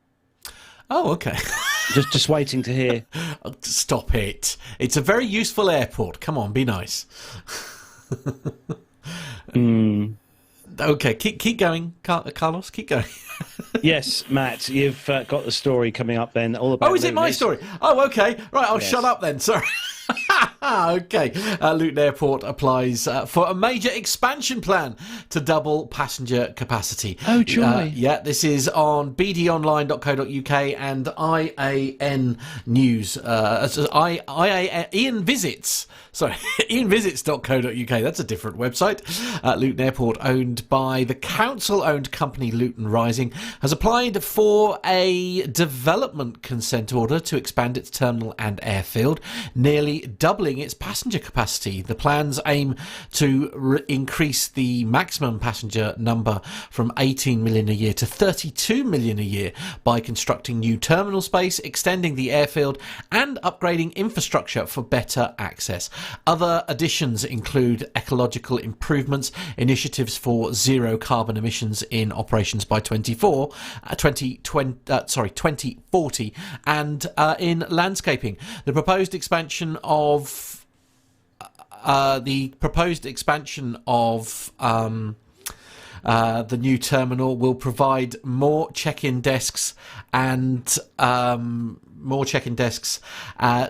S2: Oh, okay.
S1: just waiting to hear.
S2: Stop it. It's a very useful airport. Come on, be nice. Okay, keep going, Carlos. Keep going.
S1: Yes, Matt, you've got the story coming up then. All about.
S2: Oh, is it my story? Oh, okay. Right, I'll shut up then. Sorry. Okay. Luton Airport applies for a major expansion plan to double passenger capacity.
S1: Oh, joy.
S2: This is on bdonline.co.uk and IAN News. Ian Visits. Sorry, ianvisits.co.uk. That's a different website. Luton Airport, owned by the council-owned company Luton Rising, has applied for a development consent order to expand its terminal and airfield, nearly doubling its passenger capacity. The plans aim to increase the maximum passenger number from 18 million a year to 32 million a year by constructing new terminal space, extending the airfield, and upgrading infrastructure for better access. Other additions include ecological improvements, initiatives for zero carbon emissions in operations by 2040, and in landscaping. The proposed expansion of the new terminal will provide more check-in desks and more check-in desks,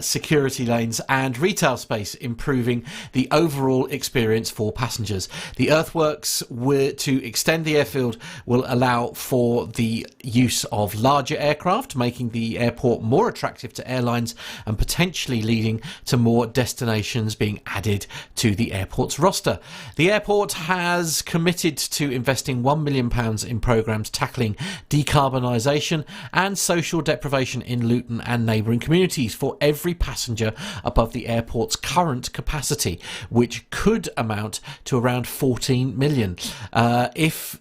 S2: security lanes and retail space, improving the overall experience for passengers. The earthworks to extend the airfield will allow for the use of larger aircraft, making the airport more attractive to airlines and potentially leading to more destinations being added to the airport's roster. The airport has committed to investing £1 million in programmes tackling decarbonisation and social deprivation in Luton and neighbouring communities for every passenger above the airport's current capacity, which could amount to around 14 million. If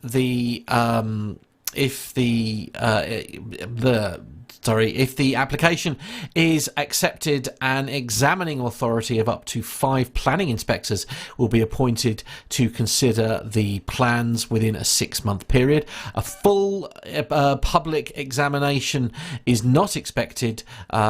S2: the application is accepted, an examining authority of up to 5 planning inspectors will be appointed to consider the plans within a 6-month period. A full public examination is not expected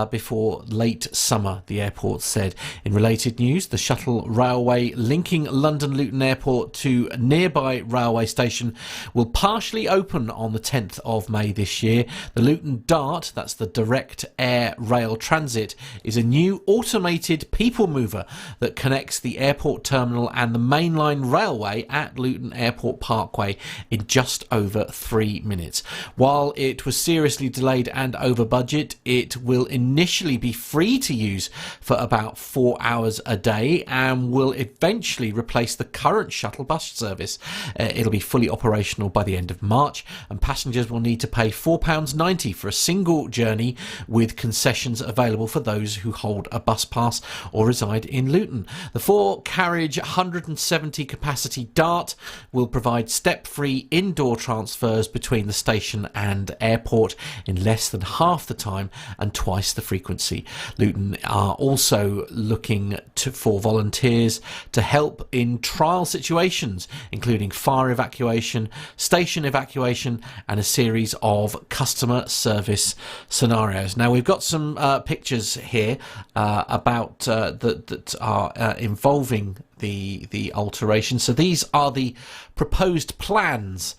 S2: before late summer, the airport said. In related news, the shuttle railway linking London Luton Airport to nearby railway station will partially open on the 10th of May this year. The Luton Dart, that's the direct air rail transit, is a new automated people mover that connects the airport terminal and the mainline railway at Luton Airport Parkway in just over 3 minutes. While it was seriously delayed and over budget, it will initially be free to use for about 4 hours a day and will eventually replace the current shuttle bus service. It'll be fully operational by the end of March, and passengers will need to pay £4.90 for a single journey, with concessions available for those who hold a bus pass or reside in Luton. The 4-carriage 170 capacity Dart will provide step-free indoor transfers between the station and airport in less than half the time and twice the frequency. Luton are also looking for volunteers to help in trial situations, including fire evacuation, station evacuation and a series of customer service scenarios. Now, we've got some pictures here about that are involving the alteration. So these are the proposed plans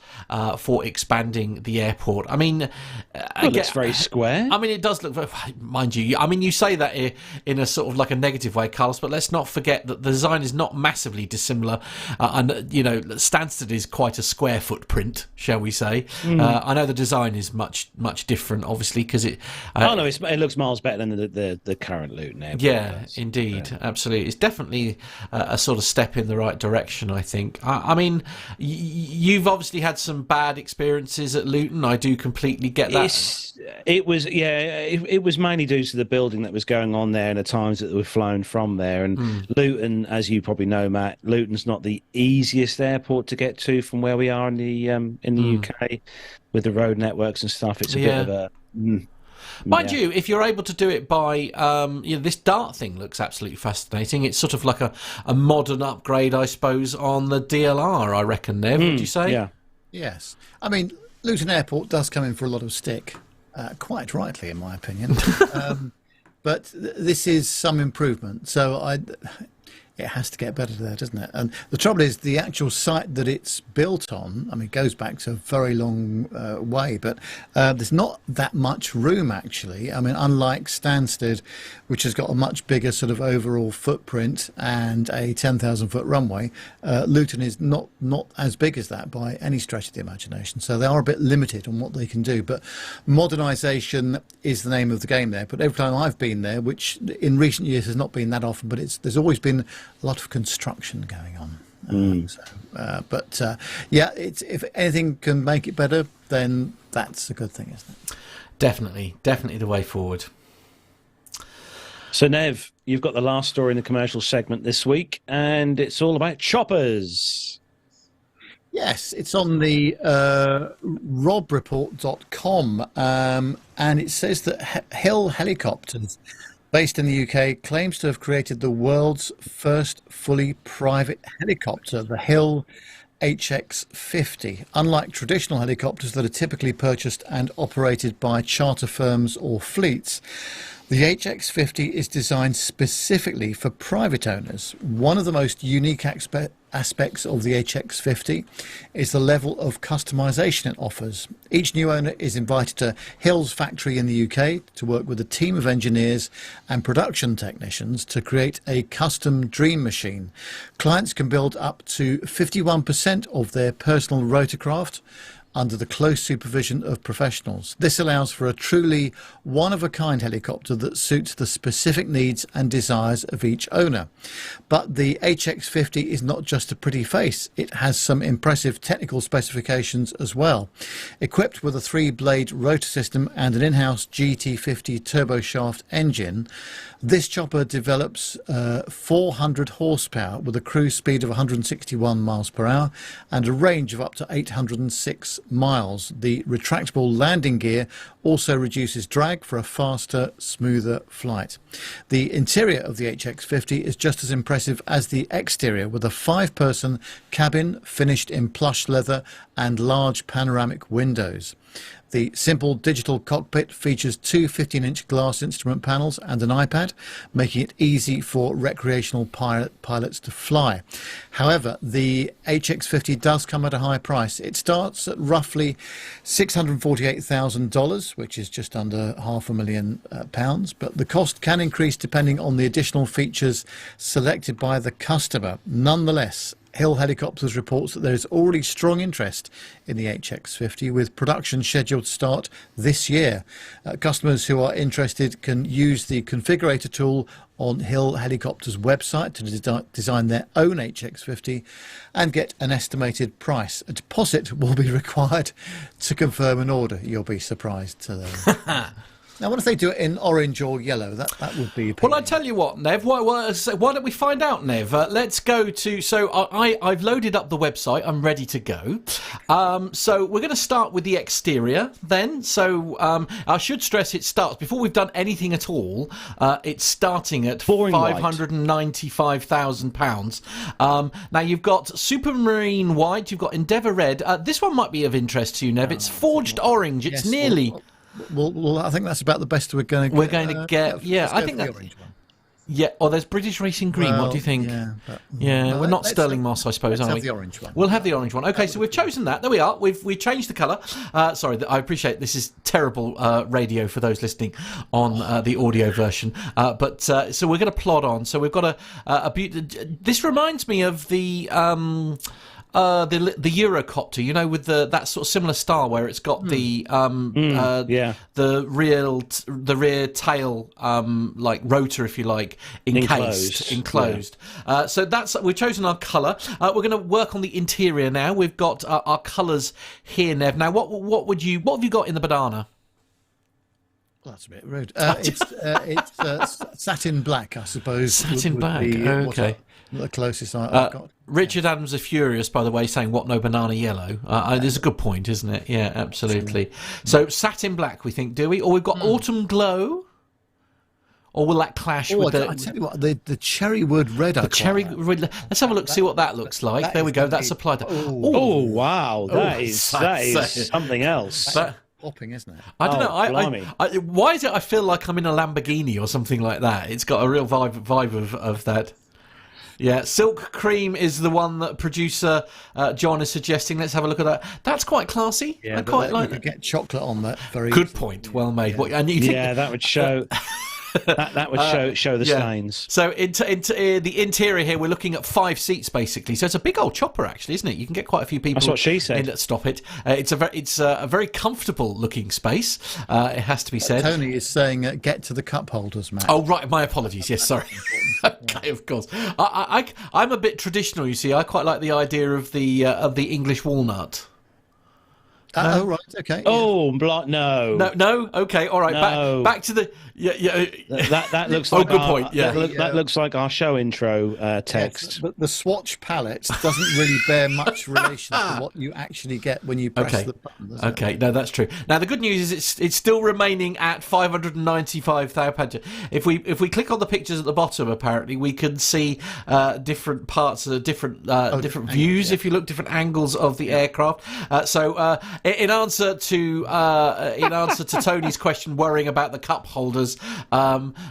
S2: for expanding the airport. I mean,
S1: it looks very square.
S2: I mean, it does look, mind you, I mean, you say that in a sort of like a negative way, Carlos, but let's not forget that the design is not massively dissimilar. And, you know, Stansted is quite a square footprint, shall we say. I know the design is much different, obviously, because it...
S1: it looks miles better than the current Luton Airport.
S2: Yeah, indeed, absolutely. It's definitely a sort of step in the right direction, I think. I mean, you've obviously had some bad experiences at Luton. I do completely get that.
S1: It was mainly due to the building that was going on there and the times that were flown from there. And Luton, as you probably know, Matt, Luton's not the easiest airport to get to from where we are in the UK with the road networks and stuff. It's a bit of a...
S2: Mind you, if you're able to do it by, this Dart thing looks absolutely fascinating. It's sort of like a modern upgrade, I suppose, on the DLR, I reckon, Nev, would you say?
S1: Yeah.
S3: Yes. I mean, Luton Airport does come in for a lot of stick, quite rightly, in my opinion. But this is some improvement. So it has to get better there, doesn't it? And the trouble is, the actual site that it's built on, I mean, it goes back to a very long way, but there's not that much room, actually. I mean, unlike Stansted, which has got a much bigger sort of overall footprint and a 10,000-foot runway, Luton is not as big as that by any stretch of the imagination. So they are a bit limited on what they can do. But modernisation is the name of the game there. But every time I've been there, which in recent years has not been that often, but there's always been a lot of construction going on. If anything can make it better, then that's a good thing, isn't it?
S2: Definitely the way forward.
S1: So, Nev, you've got the last story in the commercial segment this week, and it's all about choppers.
S3: Yes, it's on the robreport.com, and it says that Hill Helicopters, based in the UK, claims to have created the world's first fully private helicopter, the Hill HX50. Unlike traditional helicopters that are typically purchased and operated by charter firms or fleets, the HX50 is designed specifically for private owners. One of the most unique aspects of the HX50 is the level of customization it offers. Each new owner is invited to Hill's factory in the UK to work with a team of engineers and production technicians to create a custom dream machine. Clients can build up to 51% of their personal rotorcraft under the close supervision of professionals. This allows for a truly one-of-a-kind helicopter that suits the specific needs and desires of each owner. But the HX50 is not just a pretty face, it has some impressive technical specifications as well. Equipped with a 3-blade rotor system and an in-house GT50 turboshaft engine, this chopper develops 400 horsepower with a cruise speed of 161 miles per hour and a range of up to 806 miles. The retractable landing gear also reduces drag for a faster, smoother flight. The interior of the HX50 is just as impressive as the exterior, with a 5-person cabin finished in plush leather and large panoramic windows. The simple digital cockpit features 2 15-inch glass instrument panels and an iPad, making it easy for recreational pilots to fly. However, the HX50 does come at a high price. It starts at roughly $648,000, which is just under £500,000, but the cost can increase depending on the additional features selected by the customer. Nonetheless, Hill Helicopters reports that there is already strong interest in the HX50, with production scheduled to start this year. Customers who are interested can use the configurator tool on Hill Helicopters' website to design their own HX50 and get an estimated price. A deposit will be required to confirm an order. You'll be surprised to learn. Now, what if they do it in orange or yellow? That would be appealing.
S2: Well, I tell you what, Nev. Why don't we find out, Nev? Let's go to. So I've loaded up the website. I'm ready to go. So we're going to start with the exterior then. So I should stress it starts before we've done anything at all. It's starting at £595,000. Now you've got Supermarine White. You've got Endeavour Red. This one might be of interest to you, Nev. It's Forged Orange. It's nearly.
S3: Well, I think that's about the best we're going to get.
S2: Yeah, I think that's. Yeah, or there's British Racing Green. What do you think?
S3: No,
S2: we're not Sterling Moss, I suppose, are we?
S3: Let's have the orange one.
S2: We'll have the orange one. Okay, so we've chosen that. There we are. We've changed the colour. Sorry, I appreciate this is terrible radio for those listening on the audio version. But so we're going to plod on. So we've got this reminds me of the Eurocopter, you know, with that sort of similar style where it's got the rear tail like rotor, if you like, enclosed. So we've chosen our colour. We're going to work on the interior now. We've got our colours here, Nev. Now, what have you got in the banana?
S3: Well, that's a bit rude. It's satin black, I suppose.
S2: Satin black. Okay.
S3: The closest I've got.
S2: Richard Adams are furious, by the way, saying, what, no banana yellow? There's a good point, isn't it? Yeah, absolutely. So satin black, we think, do we? Or we've got autumn glow? Or will that clash with the...
S3: I tell you what, the cherry wood red.
S2: The cherry red. Let's have a look, see what that looks like. There we go, that's applied.
S1: Oh, wow, that is something else.
S3: Popping, isn't it?
S2: I don't know. Why is it I feel like I'm in a Lamborghini or something like that? It's got a real vibe of that. Yeah, Silk Cream is the one that producer John is suggesting. Let's have a look at that. That's quite classy.
S3: Yeah,
S2: I quite like
S3: that. You could get chocolate on that. Very
S2: good
S3: easily.
S2: point. Well made.
S3: Yeah.
S1: That would show. That would show the stains.
S2: So the interior here, we're looking at 5 seats basically. So it's a big old chopper, actually, isn't it? You can get quite a few people.
S1: That's what she said.
S2: Stop it! It's a very comfortable looking space. It has to be said.
S3: Tony is saying, "Get to the cup holders, Matt."
S2: Oh right, my apologies. Yes, sorry. Okay, of course. I'm a bit traditional. You see, I quite like the idea of the English walnut.
S3: Oh right, okay.
S1: Oh, no.
S2: No. Okay, all right.
S1: No.
S2: Back to the
S1: That looks like.
S2: good point. Yeah,
S1: that looks like our show intro text.
S3: Yes, but the swatch palette doesn't really bear much relation to what you actually get when you press the button.
S2: Okay, no, that's true. Now the good news is it's still remaining at £595,000. If we click on the pictures at the bottom, apparently we can see different parts of different views. If you look, different angles of the aircraft. So in answer to Tony's question, worrying about the cup holders,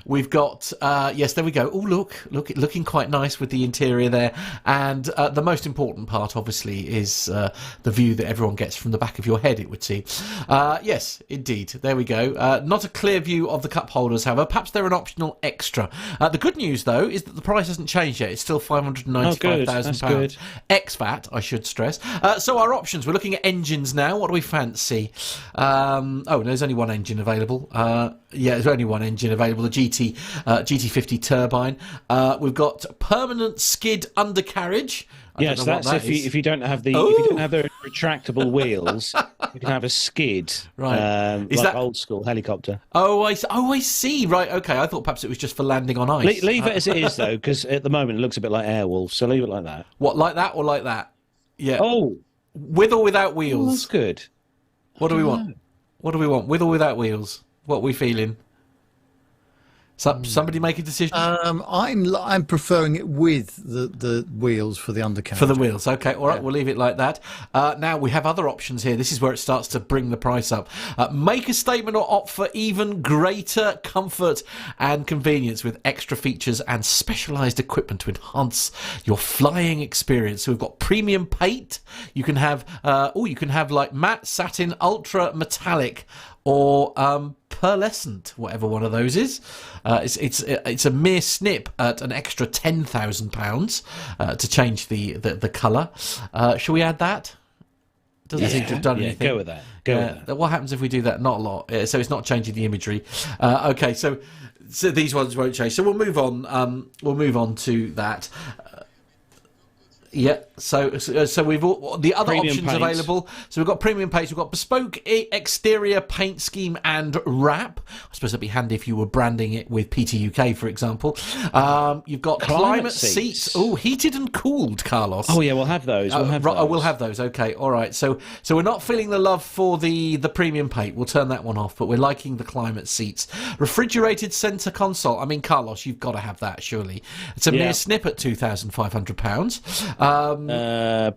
S2: we've got yes, there we go. Oh, look, looking quite nice with the interior there. And the most important part, obviously, is the view that everyone gets from the back of your head, it would seem. Yes, indeed. There we go. Not a clear view of the cup holders, however. Perhaps they're an optional extra. The good news, though, is that the price hasn't changed yet. It's still £595,000. Ex-VAT, I should stress. So our options, we're looking at engines now. What do we fancy? There's only one engine available. There's only one engine available, the GT50 turbine. We've got permanent skid undercarriage.
S1: Yes, that's if you don't have the retractable wheels, you can have a skid,
S2: right?
S1: Is that old school helicopter?
S2: I see. Right, okay. I thought perhaps it was just for landing on ice.
S1: Leave it as it is though, because at the moment it looks a bit like Airwolf. So leave it like that.
S2: What, like that or like that? Yeah.
S1: Oh,
S2: with or without wheels?
S1: That's good.
S2: What do we want? What do we want? With or without wheels? What are we feeling? Somebody make a decision.
S3: I'm preferring it with the wheels for the undercarriage.
S2: For the wheels, okay, all right, We'll leave it like that. Now we have other options here. This is where it starts to bring the price up. Make a statement or opt for even greater comfort and convenience with extra features and specialised equipment to enhance your flying experience. So we've got premium paint. You can have like matte, satin, ultra metallic, or pearlescent, whatever one of those is. It's a mere snip at an extra £10,000 to change the colour. Shall we add that? Doesn't seem to have done anything.
S1: Go with that. Go with that.
S2: What happens if we do that? Not a lot. So it's not changing the imagery. Okay, so these ones won't change. So we'll move on. We'll move on to that. Yeah, so we've all the other
S1: Premium
S2: options
S1: paint.
S2: available. So we've got premium paint, we've got bespoke exterior paint scheme and wrap. I suppose it'd be handy if you were branding it with PTUK, for example. You've got climate seats. Oh, heated and cooled, Carlos.
S1: Oh yeah, we'll have those. We'll have those.
S2: Okay, all right. So we're not feeling the love for the premium paint. We'll turn that one off, but we're liking the climate seats. Refrigerated centre console. I mean, Carlos, you've got to have that, surely. It's a mere snip at £2,500.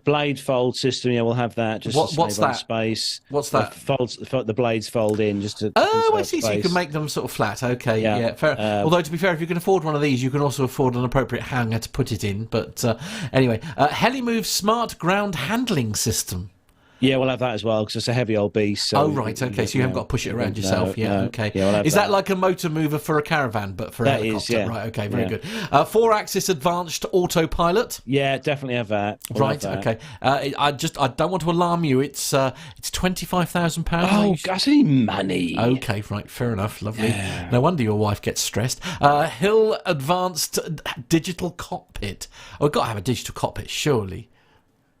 S1: Blade fold system, we'll have that. Just
S2: what's that?
S1: Space.
S2: What's that?
S1: The blades fold in just to.
S2: I see. Space. So you can make them sort of flat. Okay, yeah. Fair. Although to be fair, if you can afford one of these, you can also afford an appropriate hanger to put it in. But anyway, Heli-MAD smart ground handling system.
S1: Yeah, we'll have that as well because it's a heavy old beast. So
S2: right, okay. So you haven't got to push it around yourself. Okay.
S1: Yeah, we'll have
S2: is that like a motor mover for a caravan, but for a helicopter?
S1: Is, yeah.
S2: Right, okay, very good. 4-axis advanced autopilot.
S1: Yeah, definitely have that.
S2: Right, okay. I don't want to alarm you. It's £25,000.
S1: Oh, that's any money.
S2: Okay, right, fair enough. Lovely.
S1: Yeah.
S2: No wonder your wife gets stressed. Hill advanced digital cockpit. Oh, we've got to have a digital cockpit, surely.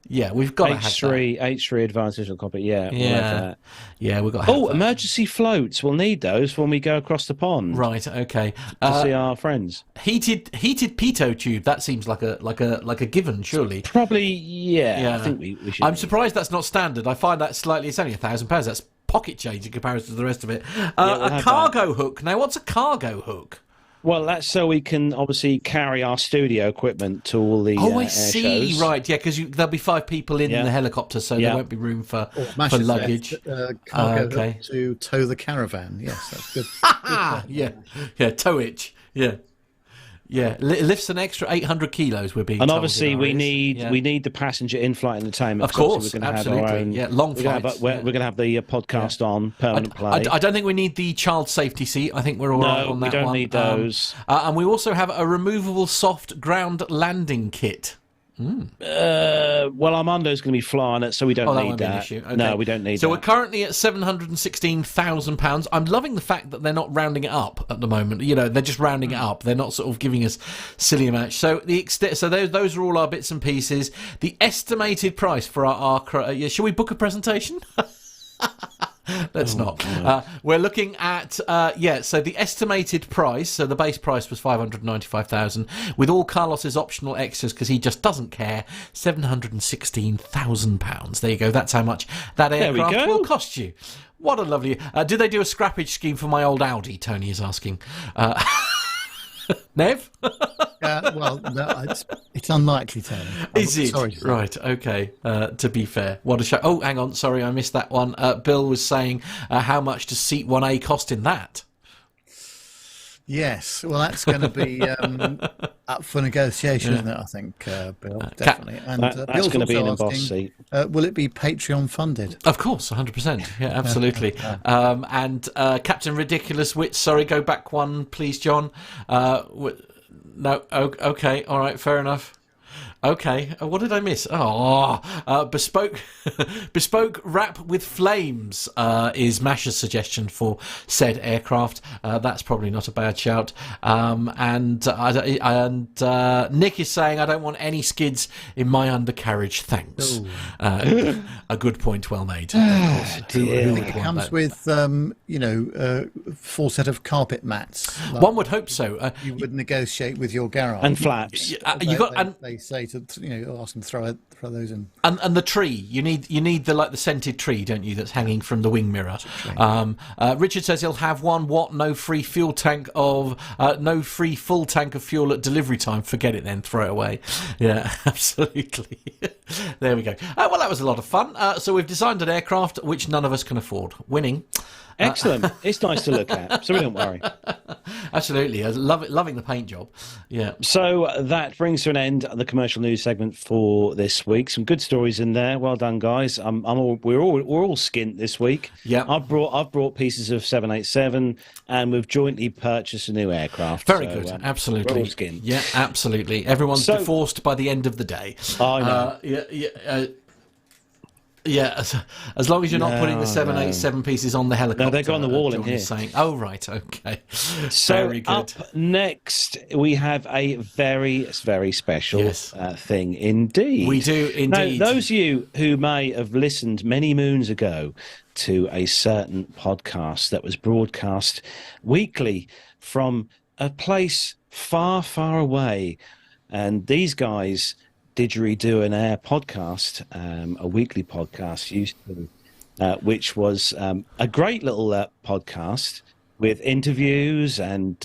S2: Yeah, we've got to have that.
S1: H3 advanced digital cockpit. Yeah, we'll have that.
S2: Yeah, we've got to have that.
S1: Emergency floats. We'll need those when we go across the pond.
S2: Right. Okay.
S1: To see our friends.
S2: Heated pitot tube. That seems like a given, surely.
S1: Probably. Yeah. I think we should.
S2: I'm surprised that's not standard. I find that slightly. It's only £1,000. That's pocket change in comparison to the rest of it. A cargo hook. Now, what's a cargo hook?
S1: Well, that's so we can obviously carry our studio equipment to all the
S2: I see.
S1: shows.
S2: Right, yeah, because there'll be 5 people in the helicopter, so there won't be room for luggage.
S3: Cargo hook to tow the caravan. Yes, that's good.
S2: Yeah, towage. Yeah, lifts an extra 800 kilos. We're being
S1: and
S2: told
S1: obviously we need the passenger in-flight entertainment.
S2: Of course,
S1: we're going to
S2: absolutely.
S1: Have our own,
S2: long flights.
S1: We're going to have the podcast on permanent play.
S2: I don't think we need the child safety seat. I think we're all right on that one.
S1: we don't need those.
S2: And we also have a removable soft ground landing kit.
S1: Well, Armando's going to be flying it, so we don't need that.
S2: Issue. Okay.
S1: No, we don't need that.
S2: So we're currently at £716,000. I'm loving the fact that they're not rounding it up at the moment. They're just rounding it up. They're not sort of giving us silly amounts. So those are all our bits and pieces. The estimated price for our shall we book a presentation? Let's not. We're looking at so the estimated price. So the base price was £595,000 with all Carlos's optional extras because he just doesn't care. £716,000. There you go. That's how much that aircraft will cost you. What a lovely. Did they do a scrappage scheme for my old Audi? Tony is asking. Nev?
S3: Well, no, it's unlikely, Tony.
S2: Is it?
S3: Sorry.
S2: Right, okay. To be fair. What a show. Oh, hang on. Sorry, I missed that one. Bill was saying, how much does Seat 1A cost in that?
S3: Yes, well, that's going to be up for negotiation, isn't it? I think, Bill, definitely. And
S1: that's
S3: Bill's
S1: going to be an
S3: also
S1: embossed
S3: asking,
S1: seat.
S3: will it be Patreon funded?
S2: Of course, 100%. Yeah, absolutely. And Captain Ridiculous Wit, sorry, go back one, please, John. No, okay, all right, fair enough. Okay, what did I miss? Bespoke wrap with flames is Masha's suggestion for said aircraft. That's probably not a bad shout. And Nick is saying, I don't want any skids in my undercarriage, thanks. A good point, well made.
S3: I think it comes with, full set of carpet mats.
S2: One would hope so.
S3: You would negotiate with your garage.
S1: And flaps.
S3: They say to ask them to throw those in.
S2: And the tree, you need the scented tree, don't you? That's hanging from the wing mirror. Richard says he'll have one. What? No free full tank of fuel at delivery time. Forget it then. Throw it away. Yeah, absolutely. There we go. Well, that was a lot of fun. So we've designed an aircraft which none of us can afford. Winning.
S1: Excellent. It's nice to look at, so we don't worry.
S2: Absolutely. I love it. Loving the paint job. Yeah.
S1: So that brings to an end the commercial news segment for this week. Some good stories in there. Well done, guys. We're all skint this week.
S2: Yeah.
S1: I've brought pieces of 787, and we've jointly purchased a new aircraft.
S2: Very good. Absolutely.
S1: We're all skint.
S2: Yeah. Absolutely. Everyone's divorced by the end of the day.
S1: I know.
S2: Yeah, as long as you're not putting the 787 pieces on the helicopter.
S1: No, they've got on the wall in here.
S2: Saying, oh, right, okay.
S1: So
S2: very good.
S1: Up next, we have a very, very special thing indeed.
S2: We do indeed.
S1: Now, those of you who may have listened many moons ago to a certain podcast that was broadcast weekly from a place far, far away, and these guys Didgeridoo and Air podcast, a weekly podcast used to, which was a great little podcast with interviews and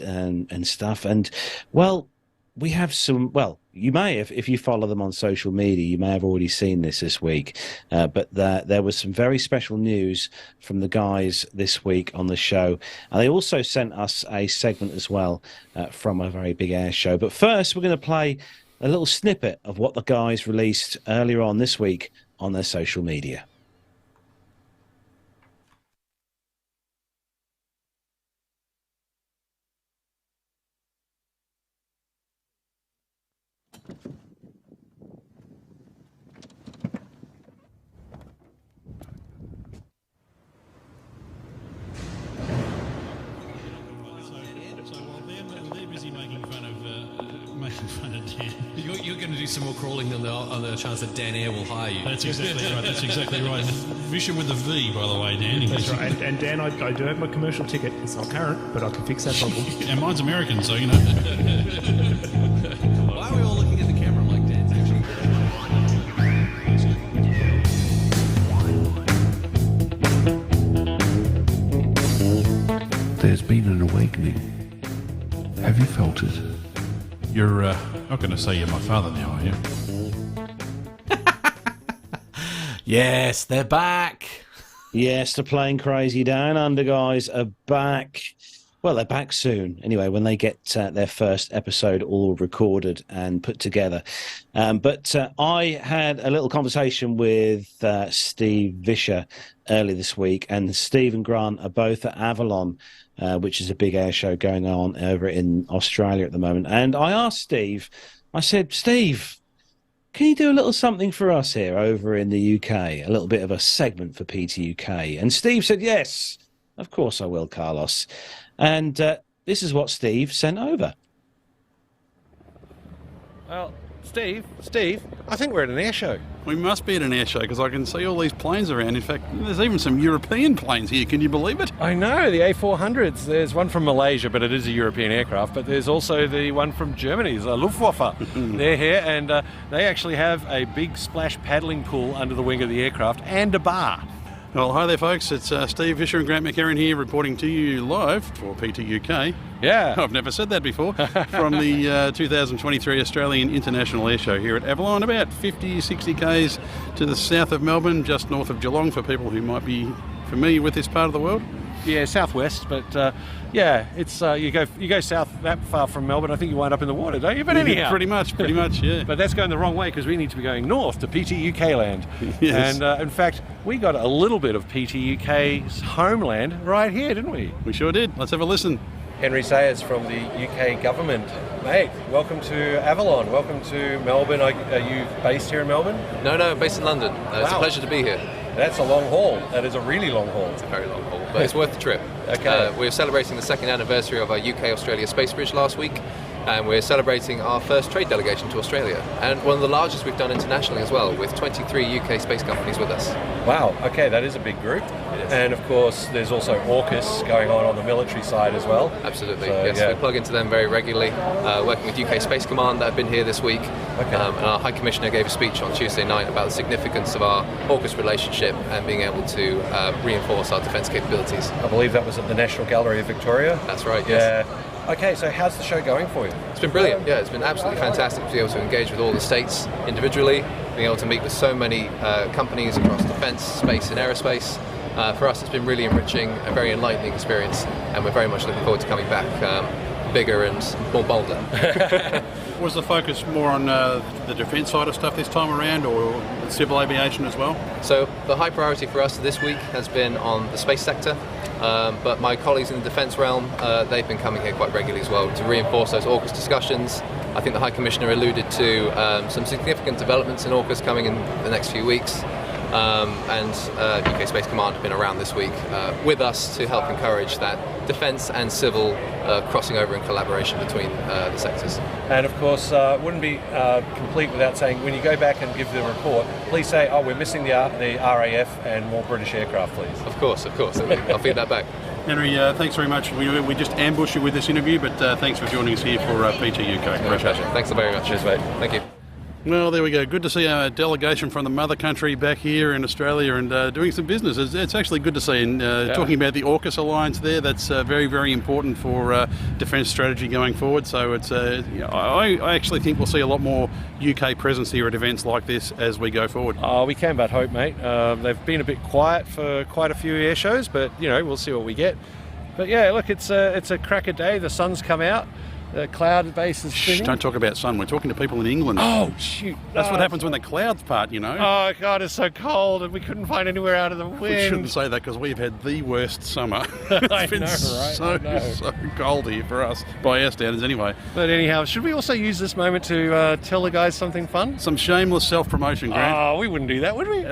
S1: stuff. And well, we have some. Well, you may have, if you follow them on social media, you may have already seen this week. But there was some very special news from the guys this week on the show. And they also sent us a segment as well from a very big air show. But first, we're going to play a little snippet of what the guys released earlier on this week on their social media.
S5: You're going to do some more crawling on the chance that Dan Air will hire you.
S6: That's exactly right. That's exactly right. Vision with a V, by the way, Dan.
S7: That's right. And Dan, I do have my commercial ticket. It's not current, but I can fix that problem.
S6: And mine's American, so you know.
S5: Why are we all looking at the camera like Dan's
S8: actually? There's been an awakening. Have you felt it?
S6: You're not going to say you're my father now, are you?
S2: Yes, they're back.
S1: Yes, the Plane Crazy Down Under guys are back. Well, they're back soon. Anyway, when they get their first episode all recorded and put together. But I had a little conversation with Steve Vischer earlier this week, and Steve and Grant are both at Avalon, which is a big air show going on over in Australia at the moment. And I asked Steve, I said, Steve, can you do a little something for us here over in the UK? A little bit of a segment for PTUK. And Steve said, yes, of course I will, Carlos. And this is what Steve sent over.
S9: Well, Steve, I think we're at an air show.
S10: We must be at an air show because I can see all these planes around. In fact, there's even some European planes here. Can you believe it?
S9: I know, the A400s. There's one from Malaysia, but it is a European aircraft. But there's also the one from Germany, the Luftwaffe. They're here, and they actually have a big splash paddling pool under the wing of the aircraft and a bar.
S10: Well, hi there, folks. It's Steve Fisher and Grant McHerron here reporting to you live for PT UK.
S9: Yeah.
S10: I've never said that before. From the 2023 Australian International Airshow here at Avalon, about 50, 60 k's to the south of Melbourne, just north of Geelong, for people who might be familiar with this part of the world.
S9: Yeah, southwest, but yeah, it's you go south that far from Melbourne, I think you wind up in the water, don't you? But anyhow,
S10: pretty much, yeah.
S9: But that's going the wrong way because we need to be going north to PT UK land.
S10: Yes.
S9: And in fact, we got a little bit of PT UK's homeland right here, didn't we?
S10: We sure did. Let's have a listen.
S9: Henry Sayers from the UK government. Mate, welcome to Avalon. Welcome to Melbourne. Are you based here in Melbourne?
S11: No, based in London. It's a pleasure to be here.
S9: That's a long haul. That is a really long haul.
S11: It's a very long haul, but it's worth the trip.
S9: Okay.
S11: We're celebrating the second anniversary of our UK-Australia space bridge last week, and we're celebrating our first trade delegation to Australia, and one of the largest we've done internationally as well, with 23 UK space companies with us.
S9: Wow, okay, that is a big group. And of course, there's also AUKUS going on the military side as well.
S11: Absolutely,
S9: so,
S11: yes.
S9: Yeah.
S11: We plug into them very regularly, working with UK Space Command that have been here this week.
S9: Okay.
S11: And our High Commissioner gave a speech on Tuesday night about the significance of our AUKUS relationship and being able to reinforce our defence capabilities.
S9: I believe that was at the National Gallery of Victoria.
S11: That's right, yes.
S9: Yeah. Okay, so how's the show going for you?
S11: It's been brilliant, yeah. It's been absolutely fantastic to be able to engage with all the states individually, being able to meet with so many companies across defence, space and aerospace. For us, it's been really enriching, a very enlightening experience, and we're very much looking forward to coming back bigger and more bolder.
S10: Was the focus more on the defence side of stuff this time around, or civil aviation as well?
S11: So the high priority for us this week has been on the space sector, but my colleagues in the defence realm, they've been coming here quite regularly as well to reinforce those AUKUS discussions. I think the High Commissioner alluded to some significant developments in AUKUS coming in the next few weeks. And UK Space Command have been around this week with us to help encourage that defence and civil crossing over and collaboration between the sectors.
S9: And of course, wouldn't be complete without saying, when you go back and give the report, please say, oh, we're missing the RAF and more British aircraft, please.
S11: Of course. I'll feed that back.
S10: Henry, thanks very much. We just ambushed you with this interview, but thanks for joining us here for PT UK.
S11: My pleasure. Thanks so very much.
S9: Cheers, mate.
S11: Thank you.
S10: Well, there we go. Good to see our delegation from the mother country back here in Australia and doing some business. It's actually good to see. And talking about the AUKUS alliance there, that's very, very important for defence strategy going forward. So it's I actually think we'll see a lot more UK presence here at events like this as we go forward.
S9: Oh, we can but hope, mate. They've been a bit quiet for quite a few air shows, but we'll see what we get. But yeah, look, it's a cracker day. The sun's come out. The cloud base is spinning.
S10: Don't talk about sun. We're talking to people in England.
S9: Oh, shoot.
S10: That's what happens when the clouds part,
S9: Oh, God, it's so cold and we couldn't find anywhere out of the wind.
S10: We shouldn't say that because we've had the worst summer.
S9: I
S10: It's been
S9: know, right?
S10: so cold here for us, by our standards anyway.
S9: But anyhow, should we also use this moment to tell the guys something fun?
S10: Some shameless self-promotion, Grant.
S9: Oh, we wouldn't do that, would we?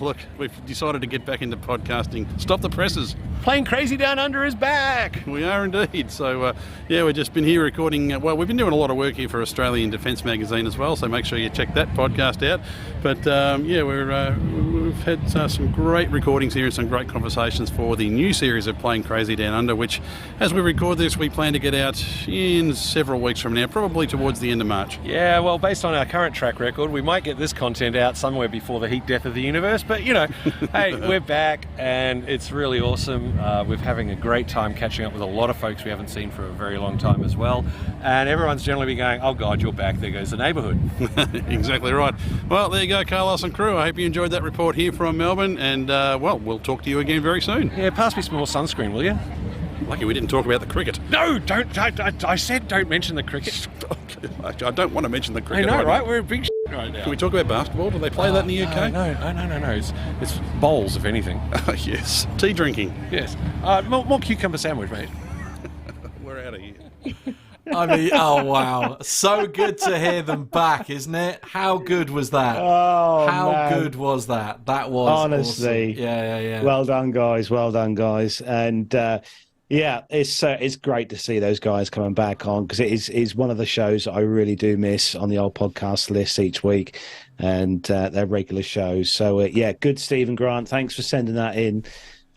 S10: Look, we've decided to get back into podcasting. Stop the presses.
S9: Playing Crazy Down Under is back.
S10: We are indeed. So, we've just been here recording. We've been doing a lot of work here for Australian Defence Magazine as well, so make sure you check that podcast out. But, we've had some great recordings here and some great conversations for the new series of Playing Crazy Down Under, which, as we record this, we plan to get out in several weeks from now, probably towards the end of March.
S9: Yeah, well, based on our current track record, we might get this content out somewhere before the heat death of the universe. But, hey, we're back and it's really awesome. We're having a great time catching up with a lot of folks we haven't seen for a very long time as well. And everyone's generally been going, oh God, you're back, there goes the neighbourhood.
S10: Exactly right. Well, there you go, Carlos and crew. I hope you enjoyed that report here from Melbourne, and we'll talk to you again very soon.
S9: Yeah, pass me some more sunscreen, will you?
S10: Lucky we didn't talk about the cricket.
S9: No, don't. I said don't mention the cricket.
S10: I don't want to mention the cricket.
S9: I know, right? We're a big right now.
S10: Can we talk about basketball? Do they play that in the UK?
S9: No. It's bowls, if anything.
S10: Yes. Tea drinking.
S9: Yes. More cucumber sandwich, mate.
S10: We're out of here.
S2: I mean, oh wow, so good to hear them back, isn't it? How good was that?
S1: Oh,
S2: how good was that? That was
S1: honestly,
S2: awesome. Yeah.
S1: Well done, guys. And it's great to see those guys coming back on, because it is one of the shows that I really do miss on the old podcast list each week, and their regular shows. So good, Stephen Grant. Thanks for sending that in.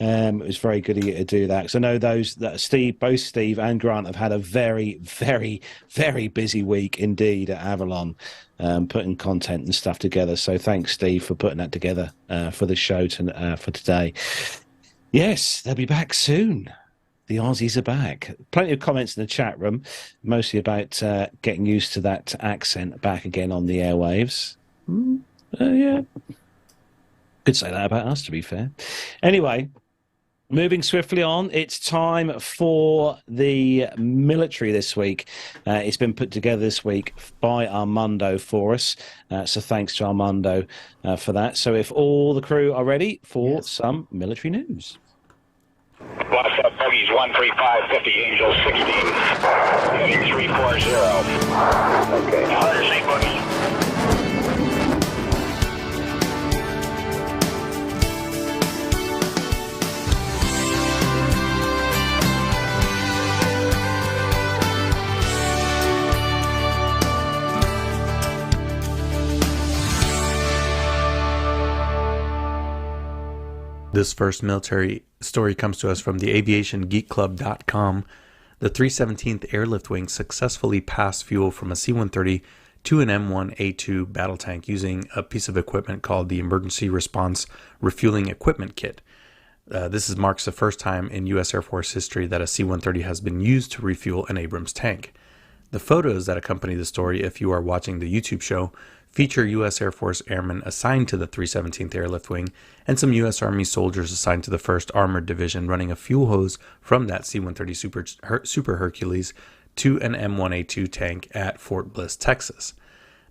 S1: It was very good of you to do that, because I know both Steve and Grant have had a very, very, very busy week indeed at Avalon, putting content and stuff together. So thanks, Steve, for putting that together for the show for today. Yes, they'll be back soon. The Aussies are back. Plenty of comments in the chat room, mostly about getting used to that accent back again on the airwaves. Yeah. Could say that about us, to be fair. Anyway, moving swiftly on, it's time for the military this week. It's been put together this week by Armando for us. So thanks to Armando for that. So if all the crew are ready for some military news.
S12: What's up, Buggies 135, 50 Angel 16, heading 340. Okay. 100 St. Buggies.
S13: This first military story comes to us from the aviationgeekclub.com. The 317th Airlift Wing successfully passed fuel from a C-130 to an M1A2 battle tank using a piece of equipment called the Emergency Response Refueling Equipment Kit. This marks the first time in U.S. Air Force history that a C-130 has been used to refuel an Abrams tank. The photos that accompany the story, if you are watching the YouTube show, feature U.S. Air Force airmen assigned to the 317th Airlift Wing and some U.S. Army soldiers assigned to the 1st Armored Division running a fuel hose from that C-130 Super Hercules to an M1A2 tank at Fort Bliss, Texas.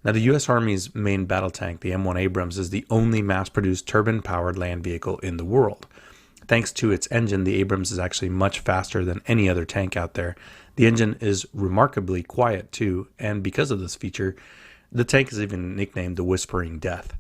S13: Now, the U.S. Army's main battle tank, the M1 Abrams, is the only mass-produced turbine-powered land vehicle in the world. Thanks to its engine, the Abrams is actually much faster than any other tank out there. The engine is remarkably quiet, too, and because of this feature, the tank is even nicknamed the Whispering Death.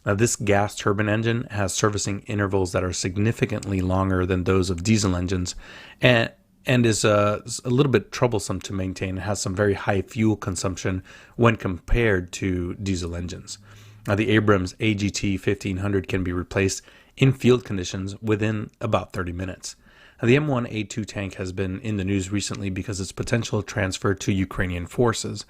S13: Now, this gas turbine engine has servicing intervals that are significantly longer than those of diesel engines and is a little bit troublesome to maintain. It has some very high fuel consumption when compared to diesel engines. Now, the Abrams AGT 1500 can be replaced in field conditions within about 30 minutes. Now, the M1A2 tank has been in the news recently because its potential transfer to Ukrainian forces.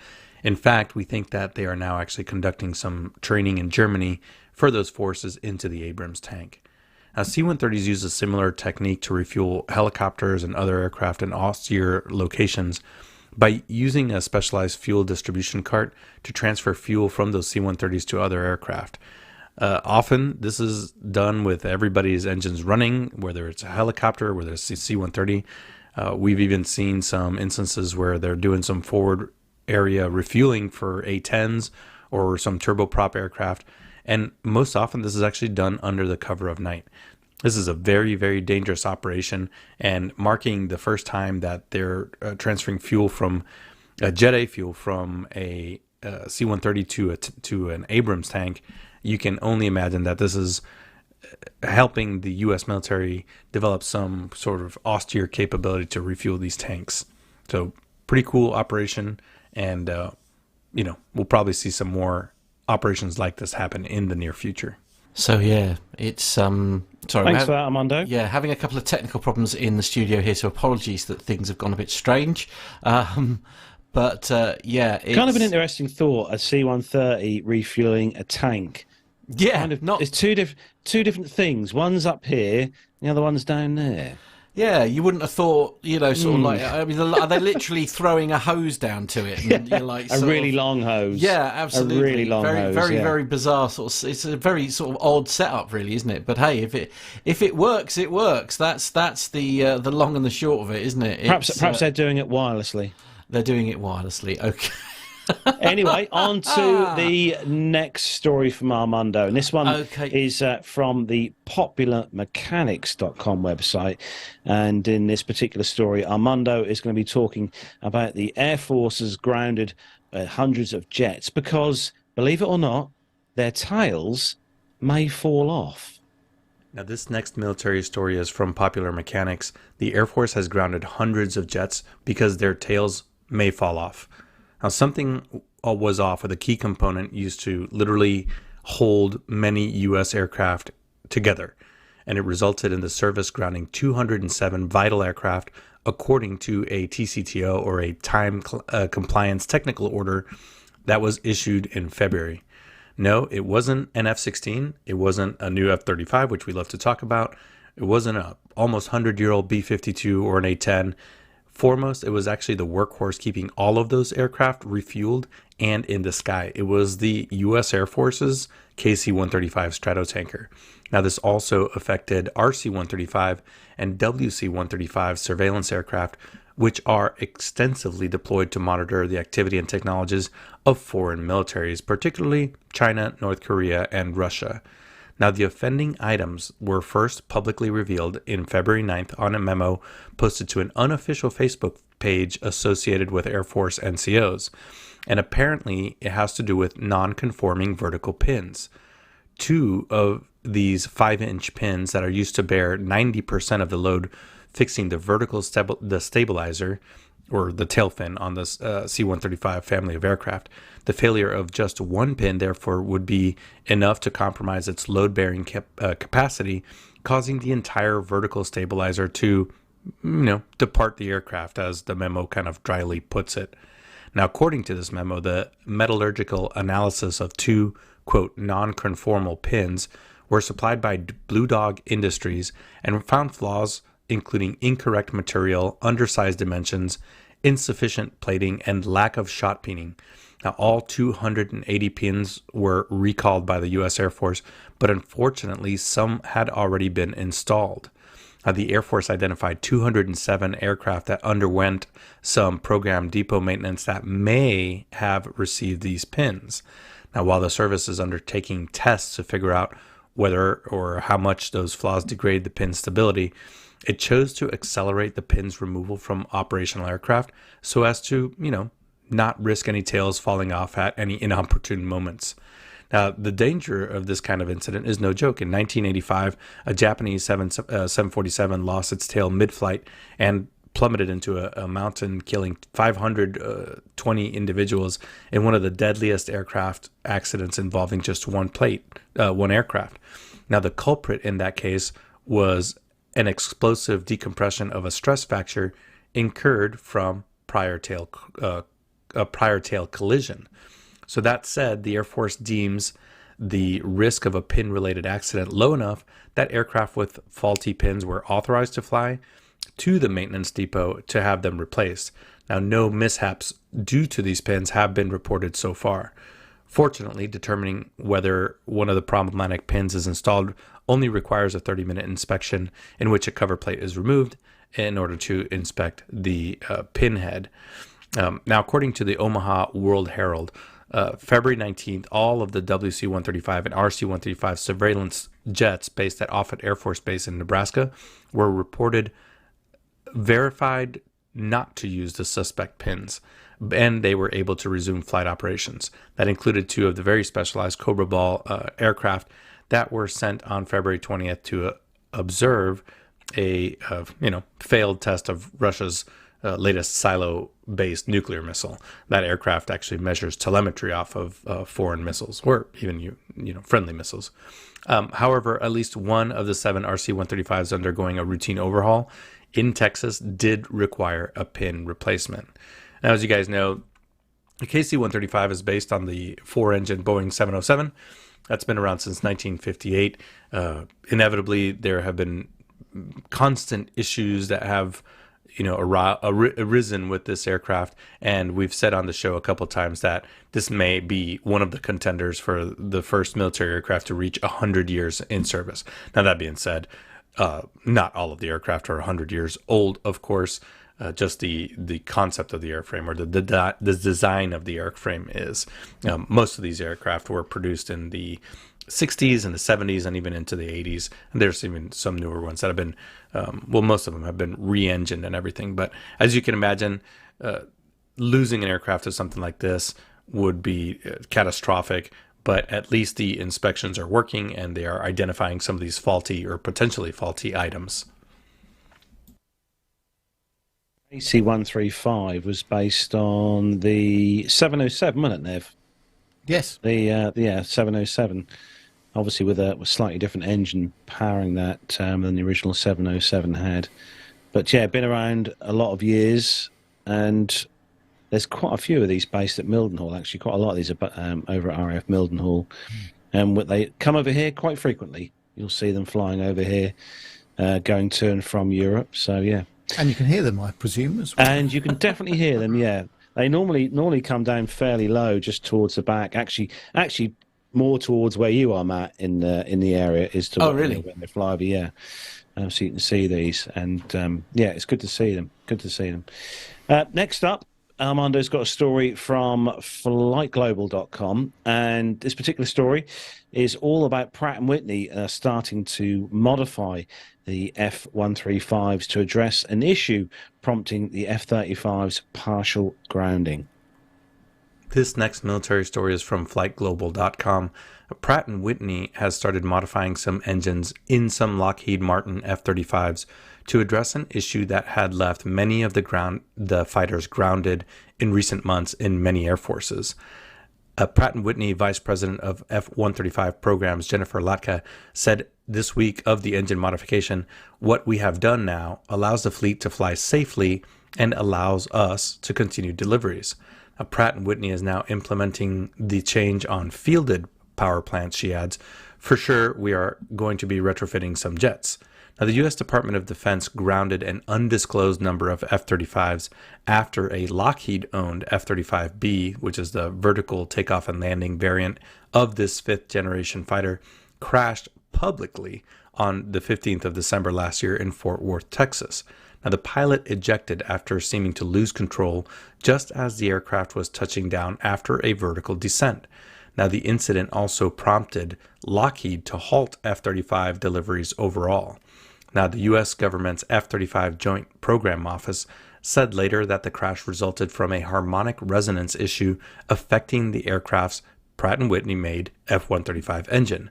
S13: In fact, we think that they are now actually conducting some training in Germany for those forces into the Abrams tank. Now, C-130s use a similar technique to refuel helicopters and other aircraft in austere locations by using a specialized fuel distribution cart to transfer fuel from those C-130s to other aircraft. Often, this is done with everybody's engines running, whether it's a helicopter, whether it's a C-130. We've even seen some instances where they're doing some forward area refueling for A-10s or some turboprop aircraft, and most often this is actually done under the cover of night. This is a very, very dangerous operation, and marking the first time that they're transferring fuel from jet A fuel from a C-130 to an Abrams tank. You can only imagine that this is helping the U.S. military develop some sort of austere capability to refuel these tanks. So pretty cool operation. And, we'll probably see some more operations like this happen in the near future.
S2: So, yeah, it's... sorry,
S1: thanks for that, Armando.
S2: Yeah, having a couple of technical problems in the studio here, so apologies that things have gone a bit strange. But, yeah... It's
S1: kind of an interesting thought, a C-130 refueling a tank.
S2: Yeah,
S1: it's two different things. One's up here, the other one's down there.
S2: Yeah, you wouldn't have thought, sort of like, I mean, are they literally throwing a hose down to it? And you're like,
S1: a really long hose.
S2: Yeah, absolutely.
S1: A really long hose.
S2: Very bizarre sort of. It's a very sort of odd setup, really, isn't it? But hey, if it works, it works. That's the long and the short of it, isn't it?
S1: Perhaps they're doing it wirelessly.
S2: They're doing it wirelessly. Okay.
S1: Anyway, on to the next story from Armando. And this one is from the popularmechanics.com website. And in this particular story, Armando is going to be talking about the Air Force has grounded hundreds of jets because, believe it or not, their tails may fall off.
S13: Now, this next military story is from Popular Mechanics. The Air Force has grounded hundreds of jets because their tails may fall off. Now, something was off with a key component used to literally hold many U.S. aircraft together. and it resulted in the service grounding 207 vital aircraft, according to a TCTO, or a time compliance technical order that was issued in February. No, it wasn't an F-16. It wasn't a new F-35, which we love to talk about. It wasn't a almost 100-year-old B-52 or an A-10. Foremost, it was actually the workhorse keeping all of those aircraft refueled and in the sky. It was the U.S. Air Force's KC-135 Stratotanker. Now, this also affected RC-135 and WC-135 surveillance aircraft, which are extensively deployed to monitor the activity and technologies of foreign militaries, particularly China, North Korea, and Russia. Now, the offending items were first publicly revealed in February 9th on a memo posted to an unofficial Facebook page associated with Air Force NCOs. And apparently, it has to do with non-conforming vertical pins. 2 of these 5-inch pins that are used to bear 90% of the load fixing the vertical stabilizer, or the tail fin, on the C-135 family of aircraft. The failure of just one pin, therefore, would be enough to compromise its load-bearing capacity, causing the entire vertical stabilizer to, depart the aircraft, as the memo kind of dryly puts it. Now, according to this memo, the metallurgical analysis of 2, quote, non-conformal pins were supplied by Blue Dog Industries and found flaws including incorrect material, undersized dimensions, insufficient plating, and lack of shot peening. Now, all 280 pins were recalled by the U.S. Air Force, but unfortunately, some had already been installed. The Air Force identified 207 aircraft that underwent some program depot maintenance that may have received these pins. Now, while the service is undertaking tests to figure out whether or how much those flaws degrade the pin stability, it chose to accelerate the pin's removal from operational aircraft so as to, not risk any tails falling off at any inopportune moments. Now, the danger of this kind of incident is no joke. In 1985, a Japanese 747 lost its tail mid-flight and plummeted into a mountain, killing 520 individuals in one of the deadliest aircraft accidents involving just one aircraft. Now, the culprit in that case was an explosive decompression of a stress fracture incurred from a prior tail collision. So that said, the Air Force deems the risk of a pin-related accident low enough that aircraft with faulty pins were authorized to fly to the maintenance depot to have them replaced. Now, no mishaps due to these pins have been reported so far. Fortunately, determining whether one of the problematic pins is installed only requires a 30-minute inspection in which a cover plate is removed in order to inspect the pin head. Now, according to the Omaha World Herald, February 19th, all of the WC-135 and RC-135 surveillance jets based at Offutt Air Force Base in Nebraska were reported verified not to use the suspect pins, and they were able to resume flight operations. That included 2 of the very specialized Cobra Ball aircraft that were sent on February 20th to observe a failed test of Russia's latest silo-based nuclear missile. That aircraft actually measures telemetry off of foreign missiles, or even friendly missiles. However, at least one of the 7 RC-135s undergoing a routine overhaul in Texas did require a pin replacement. Now, as you guys know, the KC-135 is based on the 4-engine Boeing 707. That's been around since 1958. Inevitably, there have been constant issues that have arisen with this aircraft, and we've said on the show a couple times that this may be one of the contenders for the first military aircraft to reach 100 years in service. Now, that being said, not all of the aircraft are 100 years old, of course. Just the concept of the airframe, or the design of the airframe is. Most of these aircraft were produced in the 60s and the 70s and even into the 80s. And there's even some newer ones that have been, most of them have been re-engined and everything. But as you can imagine, losing an aircraft to something like this would be catastrophic. But at least the inspections are working and they are identifying some of these faulty or potentially faulty items.
S1: AC-135 was based on the 707, wasn't it, Nev?
S3: Yes.
S1: The 707. obviously with a slightly different engine powering that than the original 707 had. But yeah, been around a lot of years, and there's quite a few of these based at Mildenhall. Actually, quite a lot of these are over at RAF Mildenhall, and they come over here quite frequently. You'll see them flying over here, going to and from Europe. So yeah,
S3: and you can hear them, I presume, as well.
S1: And you can definitely hear them. Yeah, they normally come down fairly low, just towards the back. Actually, more towards where you are, Matt, in the area is to
S2: really?
S1: When they fly over. Yeah. So you can see these, and yeah, it's good to see them. Good to see them. Next up, Armando's got a story from flightglobal.com, and this particular story is all about Pratt & Whitney starting to modify the F-135s to address an issue prompting the F-35's partial grounding.
S13: This next military story is from flightglobal.com. Pratt & Whitney has started modifying some engines in some Lockheed Martin F-35s to address an issue that had left many of the fighters grounded in recent months in many air forces. Pratt & Whitney Vice President of F-135 programs, Jennifer Latka, said this week of the engine modification, "What we have done now allows the fleet to fly safely and allows us to continue deliveries." Pratt & Whitney is now implementing the change on fielded power plants, she adds. "For sure, we are going to be retrofitting some jets." Now, the U.S. Department of Defense grounded an undisclosed number of F-35s after a Lockheed-owned F-35B, which is the vertical takeoff and landing variant of this fifth-generation fighter, crashed publicly on the 15th of December last year in Fort Worth, Texas. Now, the pilot ejected after seeming to lose control just as the aircraft was touching down after a vertical descent. Now, the incident also prompted Lockheed to halt F-35 deliveries overall. Now, the U.S. government's F-35 Joint Program Office said later that the crash resulted from a harmonic resonance issue affecting the aircraft's Pratt & Whitney-made F-135 engine.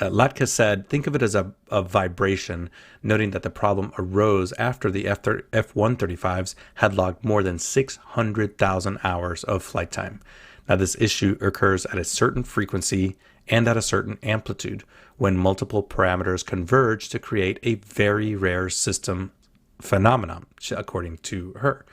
S13: Latka said, "Think of it as a vibration," noting that the problem arose after the F-135s had logged more than 600,000 hours of flight time. Now, this issue occurs at a certain frequency and at a certain amplitude when multiple parameters converge to create a very rare system phenomenon, according to her.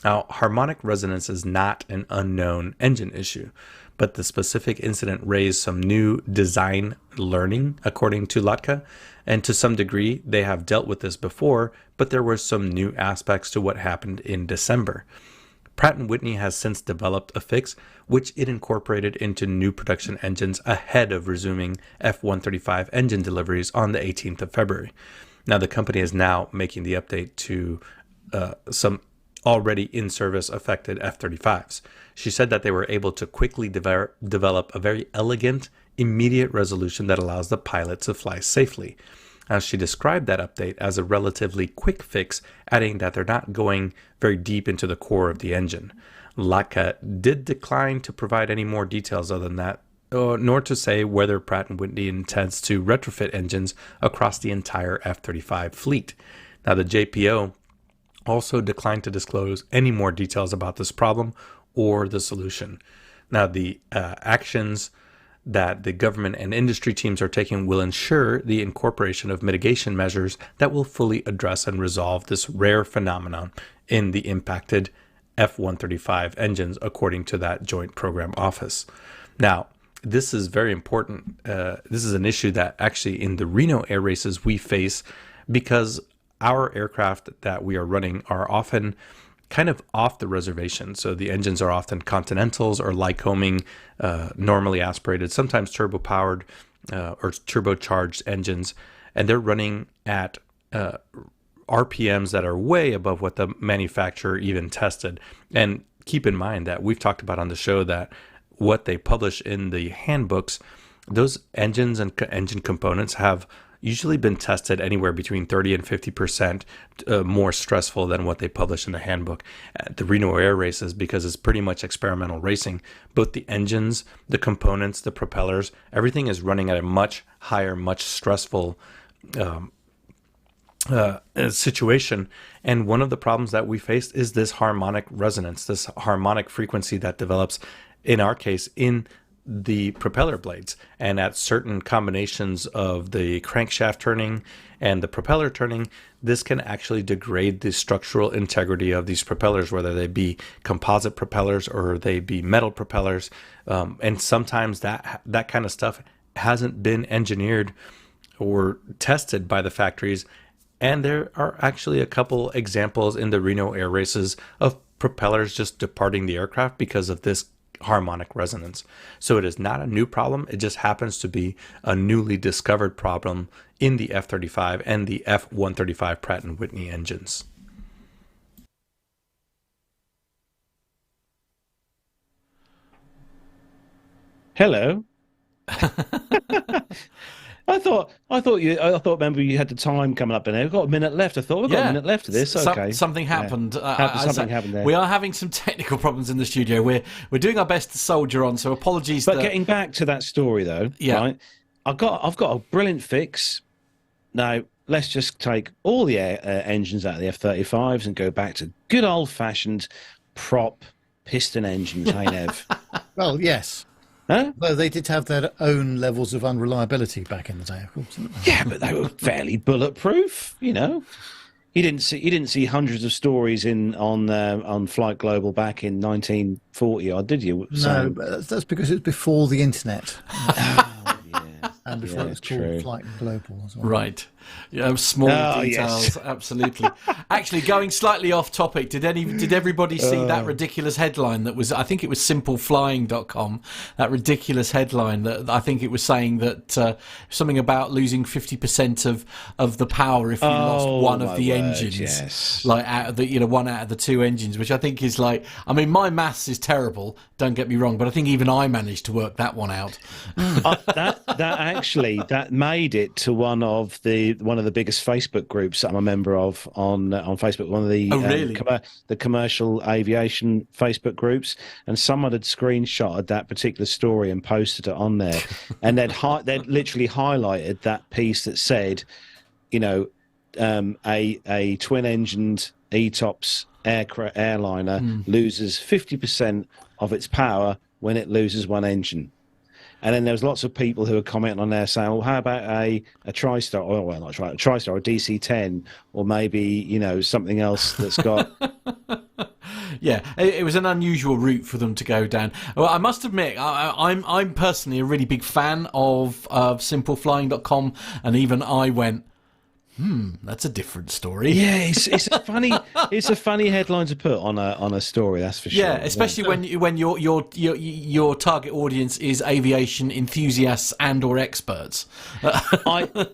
S13: Now, harmonic resonance is not an unknown engine issue, but the specific incident raised some new design learning, according to Latka, and to some degree they have dealt with this before, but there were some new aspects to what happened in December. Pratt & Whitney has since developed a fix which it incorporated into new production engines ahead of resuming F-135 engine deliveries on the 18th of February. Now, the company is now making the update to some already in-service affected F-35s. She said that they were able to quickly develop a very elegant, immediate resolution that allows the pilot to fly safely. She described that update as a relatively quick fix, adding that they're not going very deep into the core of the engine. Latka did decline to provide any more details other than that, nor to say whether Pratt & Whitney intends to retrofit engines across the entire F-35 fleet. Now, the JPO also declined to disclose any more details about this problem or the solution. Now, the actions that the government and industry teams are taking will ensure the incorporation of mitigation measures that will fully address and resolve this rare phenomenon in the impacted F-135 engines, according to that Joint Program Office. Now, this is very important. This is an issue that actually in the Reno air races we face because our aircraft that we are running are often kind of off the reservation. So the engines are often Continentals or Lycoming, normally aspirated, sometimes turbo-powered or turbocharged engines, and they're running at RPMs that are way above what the manufacturer even tested. And keep in mind that we've talked about on the show that what they publish in the handbooks, those engines and engine components have usually been tested anywhere between 30 and 50% more stressful than what they publish in the handbook. At the Reno Air Races, because it's pretty much experimental racing, both the engines, the components, the propellers, everything is running at a much higher, much stressful situation. And one of the problems that we faced is this harmonic resonance, this harmonic frequency that develops, in our case, in the propeller blades. And at certain combinations of the crankshaft turning and the propeller turning, this can actually degrade the structural integrity of these propellers, whether they be composite propellers or they be metal propellers. And sometimes that kind of stuff hasn't been engineered or tested by the factories. And there are actually a couple examples in the Reno air races of propellers just departing the aircraft because of this harmonic resonance. So it is not a new problem. It just happens to be a newly discovered problem in the F-35 and the F-135 Pratt & Whitney engines.
S1: Hello. I thought. Remember, you had the time coming up, and we've got a minute left. I thought we've got a minute left of this. Okay,
S2: something happened.
S1: Something happened there.
S2: We are having some technical problems in the studio. We're doing our best to soldier on. So apologies.
S1: But getting back to that story, though, right? I've got a brilliant fix. Now let's just take all the engines out of the F-35s and go back to good old-fashioned prop piston engines. Hey, Nev.
S3: Well, yes.
S1: Huh?
S3: Well, they did have their own levels of unreliability back in the day, of course.
S1: Yeah, but they were fairly bulletproof. You know, you didn't see hundreds of stories on Flight Global back in 1940, or did you?
S3: No, but that's because it was before the internet. And before it was called Flight Global as well.
S2: Right. Yeah, small details, absolutely. Actually, going slightly off topic, did everybody see that ridiculous headline that was, I think it was simpleflying.com, that ridiculous headline that I think it was saying that something about losing 50% of the power if you lost one of the engines.
S1: Yes.
S2: Like out of the, one out of the two engines, which I think is like, I mean, my maths is terrible, don't get me wrong, but I think even I managed to work that one out.
S1: That made it to one of the biggest Facebook groups that I'm a member of on Facebook. One of the the commercial aviation Facebook groups, and someone had screenshotted that particular story and posted it on there, and they'd literally highlighted that piece that said, a twin-engined ETOPS airliner loses 50% of its power when it loses one engine. And then there was lots of people who were commenting on there saying, well, how about a TriStar, or not a TriStar, or a DC-10, or maybe, something else that's got...
S2: Yeah, it was an unusual route for them to go down. Well, I must admit, I'm personally a really big fan of simpleflying.com, and even I went, that's a different story.
S1: Yeah, it's a funny headline to put on a story, that's for sure.
S2: Yeah, especially when your target audience is aviation enthusiasts and or experts.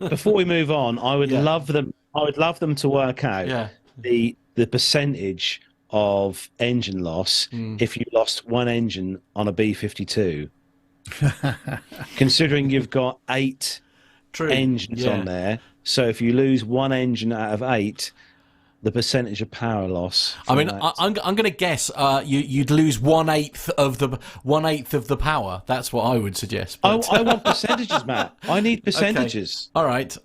S1: Before we move on, I would love them to work out the percentage of engine loss if you lost one engine on a B-52. Considering you've got 8 engines on there. So if you lose one engine out of 8, the percentage of power loss.
S2: I mean, I'm going to guess you'd lose 1/8 of the power. That's what I would suggest. But...
S1: I want percentages, Matt. I need percentages.
S2: Okay. All right.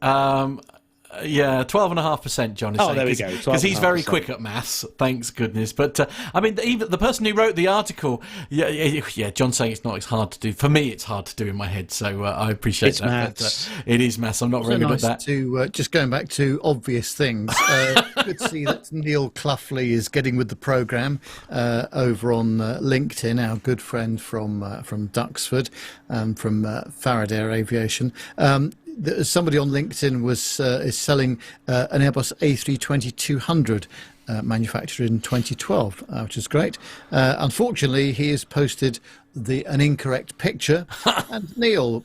S2: 12.5%, John is saying.
S1: There we go.
S2: Because he's very quick at maths, thanks goodness. But I mean, even the person who wrote the article, John's saying it's not as hard to do. For me, it's hard to do in my head. So I appreciate that.
S1: Maths.
S2: But, it is maths. I'm not very good at that.
S3: Just going back to obvious things. Good to see that Neil Cloughley is getting with the programme over on LinkedIn. Our good friend from Duxford, from Faraday Aviation. Somebody on LinkedIn is selling an Airbus A320-200 manufactured in 2012, which is great. Unfortunately, he has posted an incorrect picture, and Neil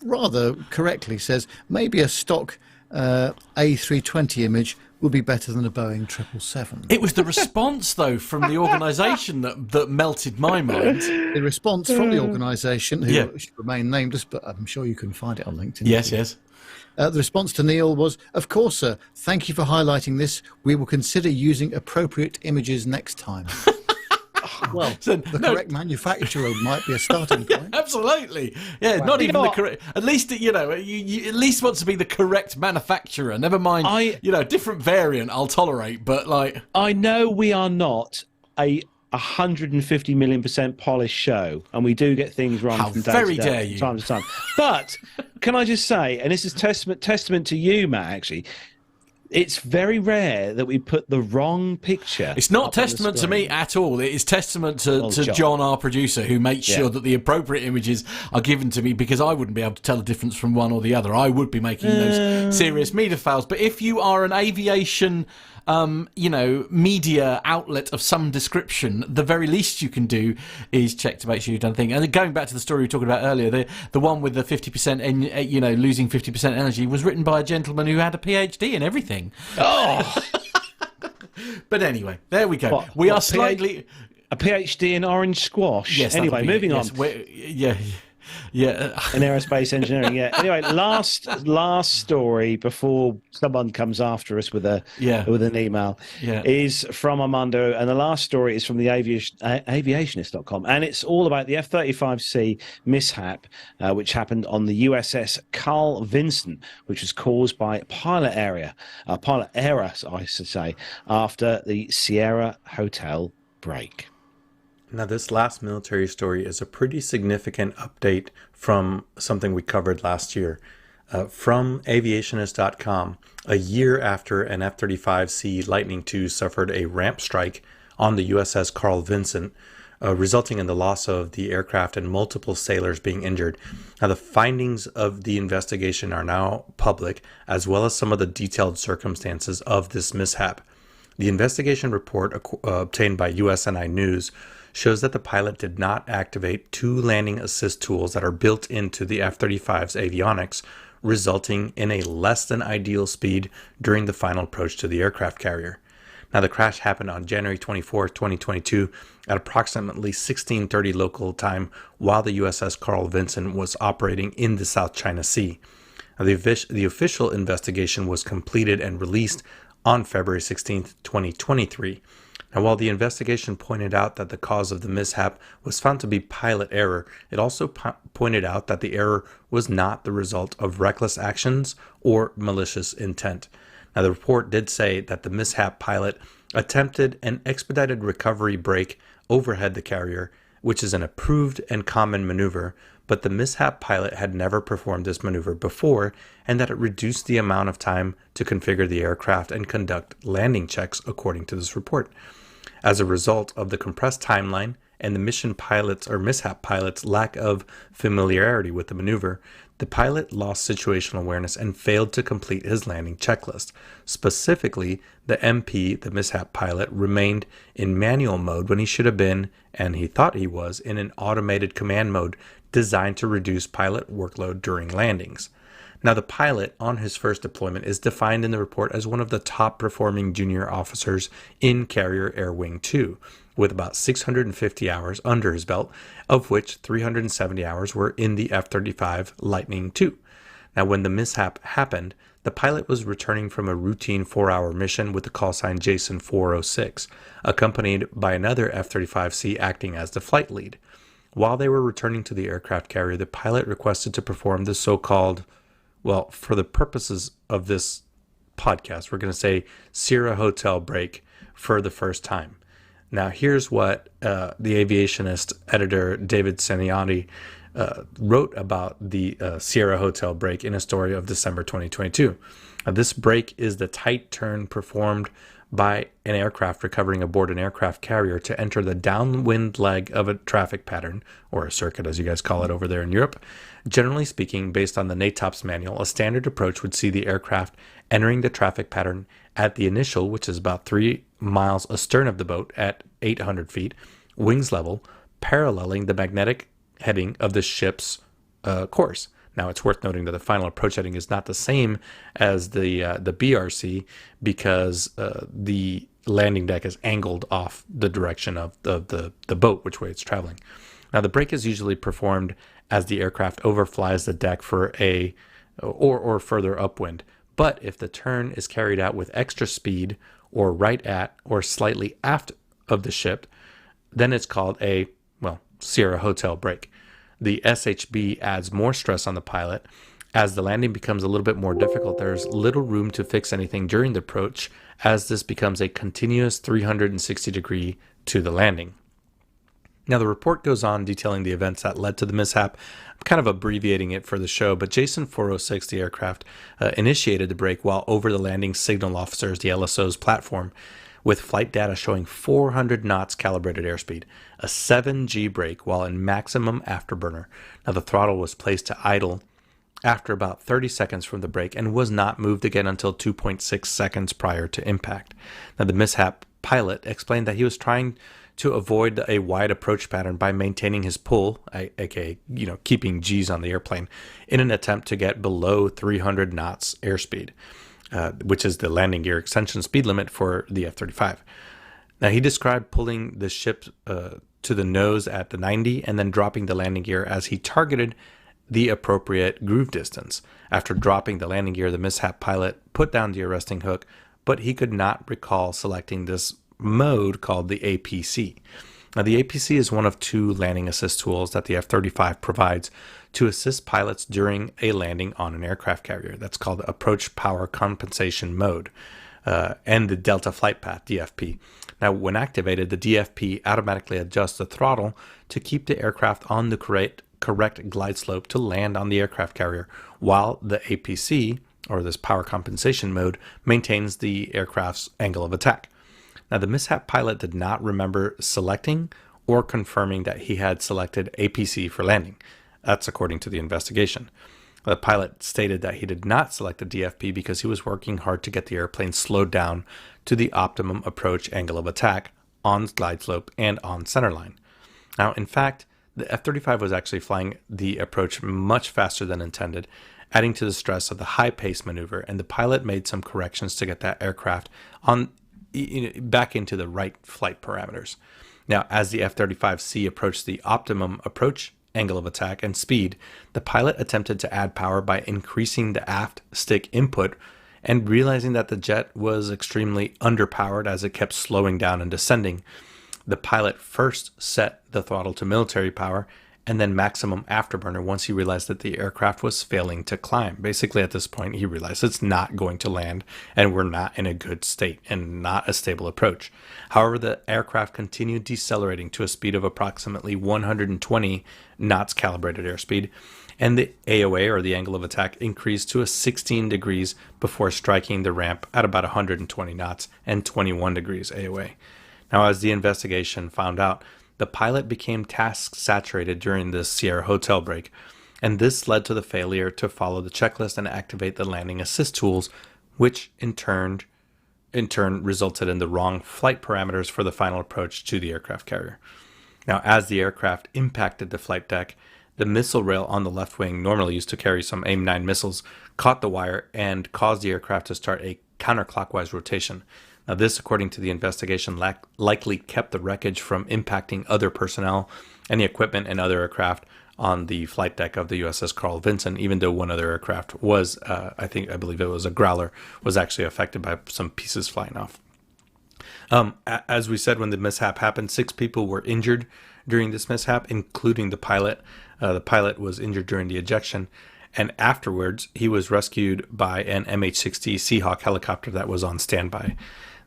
S3: rather correctly says maybe a stock A320 image would be better than a Boeing 777.
S2: It was the response, though, from the organisation that melted my mind.
S3: The response from the organisation, who should remain nameless, but I'm sure you can find it on LinkedIn.
S2: Yes.
S3: The response to Neil was, "Of course, sir. Thank you for highlighting this. We will consider using appropriate images next time." Well, the correct manufacturer might be a starting point.
S2: Absolutely. Yeah, not even the correct... At least, you at least want to be the correct manufacturer. Never mind, different variant I'll tolerate, but like...
S1: I know we are not a 150 million% polished show, and we do get things wrong
S2: How
S1: from day
S2: very
S1: to day,
S2: dare
S1: from
S2: you.
S1: time to time. But can I just say, and this is testament to you, Matt, actually, it's very rare that we put the wrong picture.
S2: It's not
S1: up on the
S2: testament to me
S1: screen.
S2: at all. It is testament to,
S1: Well,
S2: to
S1: John.
S2: John, our producer, who makes
S1: Yeah.
S2: sure that the appropriate images are given to me, because I wouldn't be able to tell the difference from one or the other. I would be making those serious media files. But if you are an aviation, media outlet of some description, the very least you can do is check to make sure you've done the thing. And going back to the story we were talking about earlier, the one with the 50%, losing 50% energy was written by a gentleman who had a PhD in everything.
S1: Oh,
S2: But anyway, there we go.
S1: What-
S2: we
S1: what,
S2: are slightly...
S1: a PhD in orange squash.
S2: Yes.
S1: Anyway,
S2: that'll be-
S1: moving
S2: yes,
S1: on.
S2: Yeah.
S1: In aerospace engineering, yeah. Anyway, last story before someone comes after us with an email is from Armando, and the last story is from the aviationist.com, and it's all about the F-35C mishap, which happened on the USS Carl Vinson, which was caused by pilot error, I should say, after the Sierra Hotel break.
S13: Now, this last military story is a pretty significant update from something we covered last year. From aviationist.com, a year after an F-35C Lightning II suffered a ramp strike on the USS Carl Vinson, resulting in the loss of the aircraft and multiple sailors being injured. Now, the findings of the investigation are now public, as well as some of the detailed circumstances of this mishap. The investigation report obtained by USNI News shows that the pilot did not activate two landing assist tools that are built into the F-35's avionics, resulting in a less than ideal speed during the final approach to the aircraft carrier. Now, the crash happened on January 24, 2022 at approximately 16:30 local time while the USS Carl Vinson was operating in the South China Sea. Now, the official investigation was completed and released on February 16, 2023. Now, while the investigation pointed out that the cause of the mishap was found to be pilot error, it also pointed out that the error was not the result of reckless actions or malicious intent. Now, the report did say that the mishap pilot attempted an expedited recovery brake overhead the carrier, which is an approved and common maneuver, but the mishap pilot had never performed this maneuver before, and that it reduced the amount of time to configure the aircraft and conduct landing checks, according to this report. As a result of the compressed timeline and the mishap pilot's lack of familiarity with the maneuver, the pilot lost situational awareness and failed to complete his landing checklist. Specifically, the MP, the mishap pilot, remained in manual mode when he should have been, and he thought he was, in an automated command mode designed to reduce pilot workload during landings. Now, the pilot on his first deployment is defined in the report as one of the top performing junior officers in Carrier Air Wing 2, with about 650 hours under his belt, of which 370 hours were in the F-35 Lightning II. Now, when the mishap happened, the pilot was returning from a routine 4-hour mission with the call sign Jason 406, accompanied by another F-35C acting as the flight lead. While they were returning to the aircraft carrier, the pilot requested to perform the so-called, well, for the purposes of this podcast, we're going to say Sierra Hotel break for the first time. Now, here's what the Aviationist editor David Seniati wrote about the Sierra Hotel break in a story of December 2022. This break is the tight turn performed by an aircraft recovering aboard an aircraft carrier to enter the downwind leg of a traffic pattern, or a circuit as you guys call it over there in Europe. Generally speaking, based on the NATOPS manual, a standard approach would see the aircraft entering the traffic pattern at the initial, which is about 3 miles astern of the boat at 800 feet, wings level, paralleling the magnetic heading of the ship's course. Now, it's worth noting that the final approach heading is not the same as the BRC because the landing deck is angled off the direction of the boat, which way it's traveling. Now, the brake is usually performed as the aircraft overflies the deck for or further upwind. But if the turn is carried out with extra speed or right at or slightly aft of the ship, then it's called a, Sierra Hotel brake. The SHB adds more stress on the pilot. As the landing becomes a little bit more difficult, there's little room to fix anything during the approach, as this becomes a continuous 360 degree to the landing. Now, the report goes on detailing the events that led to the mishap. I'm kind of abbreviating it for the show, but Jason 406, the aircraft, initiated the brake while over the landing signal officers, the LSO's platform, with flight data showing 400 knots calibrated airspeed, a 7G brake while in maximum afterburner. Now, the throttle was placed to idle after about 30 seconds from the brake and was not moved again until 2.6 seconds prior to impact. Now, the mishap pilot explained that he was trying to avoid a wide approach pattern by maintaining his pull, aka keeping G's on the airplane, in an attempt to get below 300 knots airspeed, which is the landing gear extension speed limit for the F-35. Now, he described pulling the ship to the nose at the 90 and then dropping the landing gear as he targeted the appropriate groove distance. After dropping the landing gear, the mishap pilot put down the arresting hook, but he could not recall selecting this mode called the APC. Now, the APC is one of two landing assist tools that the F-35 provides to assist pilots during a landing on an aircraft carrier. That's called Approach Power Compensation Mode, and the Delta Flight Path, DFP. Now, when activated, the DFP automatically adjusts the throttle to keep the aircraft on the correct glide slope to land on the aircraft carrier, while the APC, or this power compensation mode, maintains the aircraft's angle of attack. Now, the mishap pilot did not remember selecting or confirming that he had selected APC for landing. That's according to the investigation. The pilot stated that he did not select the DFP because he was working hard to get the airplane slowed down to the optimum approach angle of attack on glide slope and on centerline. Now, in fact, the F-35 was actually flying the approach much faster than intended, adding to the stress of the high-pace maneuver, and the pilot made some corrections to get that aircraft on back into the right flight parameters. Now, as the F-35C approached the optimum approach angle of attack and speed, the pilot attempted to add power by increasing the aft stick input and realizing that the jet was extremely underpowered as it kept slowing down and descending. The pilot first set the throttle to military power and then maximum afterburner once he realized that the aircraft was failing to climb. Basically, at this point, he realized it's not going to land and we're not in a good state and not a stable approach. However, the aircraft continued decelerating to a speed of approximately 120 knots calibrated airspeed, and the AOA, or the angle of attack, increased to a 16 degrees before striking the ramp at about 120 knots and 21 degrees AOA. Now, as the investigation found out, the pilot became task saturated during the Sierra Hotel break, and this led to the failure to follow the checklist and activate the landing assist tools, which in turn resulted in the wrong flight parameters for the final approach to the aircraft carrier. Now, as the aircraft impacted the flight deck, the missile rail on the left wing, normally used to carry some AIM-9 missiles, caught the wire and caused the aircraft to start a counterclockwise rotation. Now, this, according to the investigation, likely kept the wreckage from impacting other personnel and the equipment and other aircraft on the flight deck of the USS Carl Vinson, even though one other aircraft was, I believe it was a Growler, was actually affected by some pieces flying off. As we said, when the mishap happened, 6 people were injured during this mishap, including the pilot. The pilot was injured during the ejection, and afterwards he was rescued by an MH-60 Seahawk helicopter that was on standby.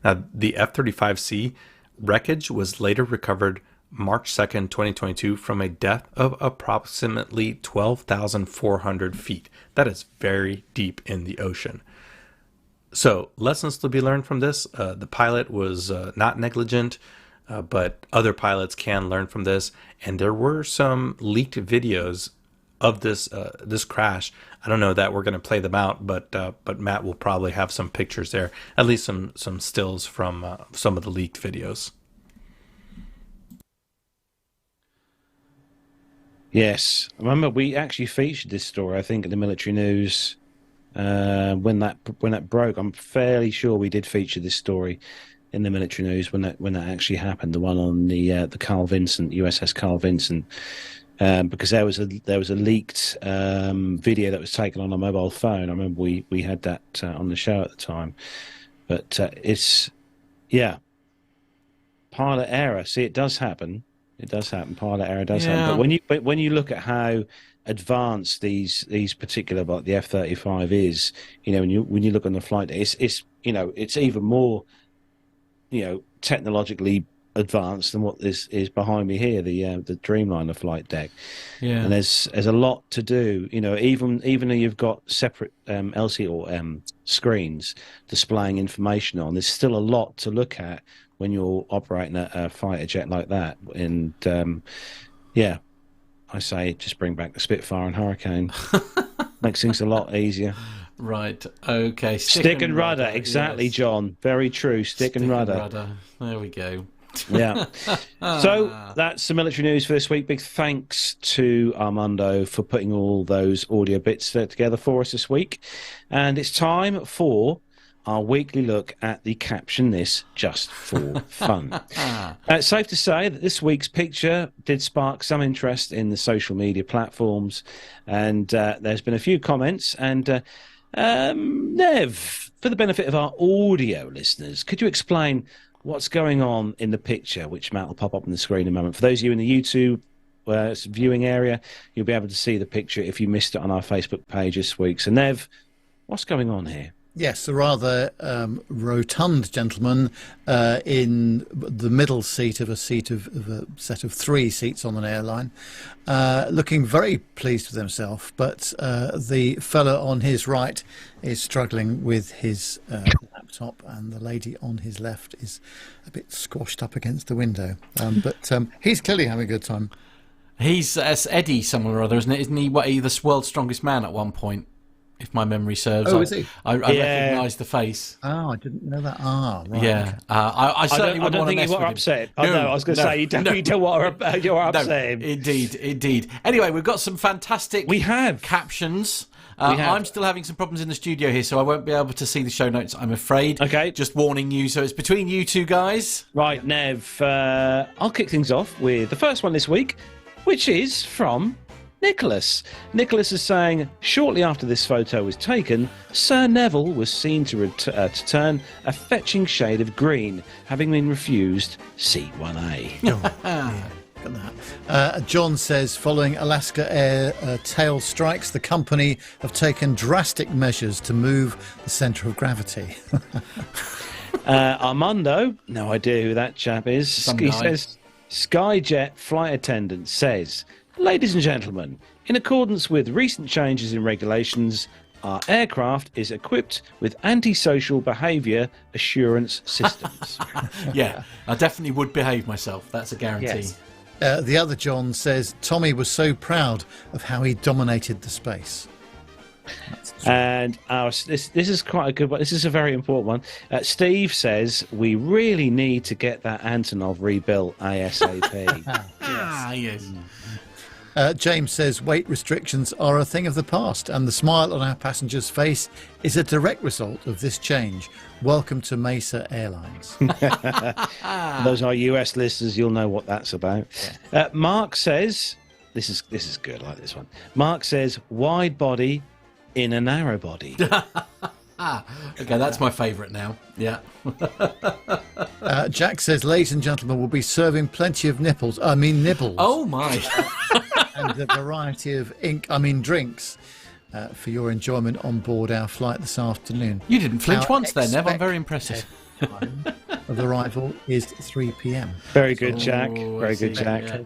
S13: Now, the F-35C wreckage was later recovered March 2nd, 2022 from a depth of approximately 12,400 feet. That is very deep in the ocean. So, lessons to be learned from this. The pilot was not negligent, but other pilots can learn from this. And there were some leaked videos of this crash. I don't know that we're going to play them out, but Matt will probably have some pictures there, at least some stills from some of the leaked videos.
S1: Yes, I remember we actually featured this story, I think, in the military news when that broke. I'm fairly sure we did feature this story in the military news when that actually happened. The one on the Carl Vinson, USS Carl Vinson. Because there was a leaked video that was taken on a mobile phone. I remember we had that on the show at the time. But pilot error. See, it does happen. It does happen. Pilot error does happen. But when you look at how advanced these particular, like the F-35 is, when you look on the flight, it's even more, technologically advanced than what is behind me here, the Dreamliner flight deck.
S2: Yeah.
S1: And there's a lot to do. You know, even though you've got separate LCD or screens displaying information on, there's still a lot to look at when you're operating a fighter jet like that. And yeah, I say just bring back the Spitfire and Hurricane. Makes things a lot easier.
S2: Right. Okay.
S1: Stick and rudder. Exactly, yes. John. Very true. Stick and rudder.
S2: There we go.
S1: Yeah. So that's the military news for this week. Big thanks to Armando for putting all those audio bits together for us this week. And it's time for our weekly look at the Caption This Just for Fun. It's safe to say that this week's picture did spark some interest in the social media platforms, and there's been a few comments. And Nev, for the benefit of our audio listeners, could you explain what's going on in the picture, which Matt will pop up on the screen in a moment? For those of you in the YouTube viewing area, you'll be able to see the picture if you missed it on our Facebook page this week. So, Nev, what's going on here?
S3: Yes, a rather rotund gentleman in the middle seat of a set of 3 seats on an airline, looking very pleased with himself. But the fellow on his right is struggling with his laptop, and the lady on his left is a bit squashed up against the window. But he's clearly having a good time.
S2: He's Eddie somewhere or other, isn't it? Isn't he the world's strongest man at one point? If my memory serves.
S3: Oh, is he?
S2: I recognise the face.
S3: Oh, I didn't know that. Ah, right.
S2: Yeah.
S3: Okay.
S2: I certainly wouldn't want to mess with him.
S1: Upset. No, I was going to say, you don't want to you're upset him.
S2: Indeed. Anyway, we've got some fantastic captions. I'm still having some problems in the studio here, so I won't be able to see the show notes, I'm afraid.
S1: Okay.
S2: Just warning you, so it's between you two guys.
S1: Right, Nev, I'll kick things off with the first one this week, which is from Nicholas. Nicholas is saying, shortly after this photo was taken, Sir Neville was seen to turn a fetching shade of green, having been refused C1A.
S3: John says, following Alaska Air tail strikes, the company have taken drastic measures to move the centre of gravity.
S1: Armando, no idea who that chap is. He says, Skyjet flight attendant says, ladies and gentlemen, in accordance with recent changes in regulations, our aircraft is equipped with antisocial behaviour assurance systems.
S2: Yeah, I definitely would behave myself. That's a guarantee.
S3: Yes. The other John says, Tommy was so proud of how he dominated the space.
S1: And this is quite a good one. This is a very important one. Steve says, we really need to get that Antonov rebuilt ASAP.
S2: Yes.
S3: James says weight restrictions are a thing of the past, and the smile on our passenger's face is a direct result of this change. Welcome to Mesa Airlines.
S1: Those are US listeners, you'll know what that's about. Mark says, this is good, I like this one. Mark says, wide body in a narrow body.
S2: Okay, that's my favourite now. Yeah.
S3: Jack says, ladies and gentlemen, we'll be serving plenty of nibbles.
S2: Oh, my.
S3: And a variety of drinks for your enjoyment on board our flight this afternoon.
S2: You didn't flinch once there, Nev. I'm very impressive.
S3: Time of arrival is 3 p.m.
S1: Very good, Jack. Very good, Jack.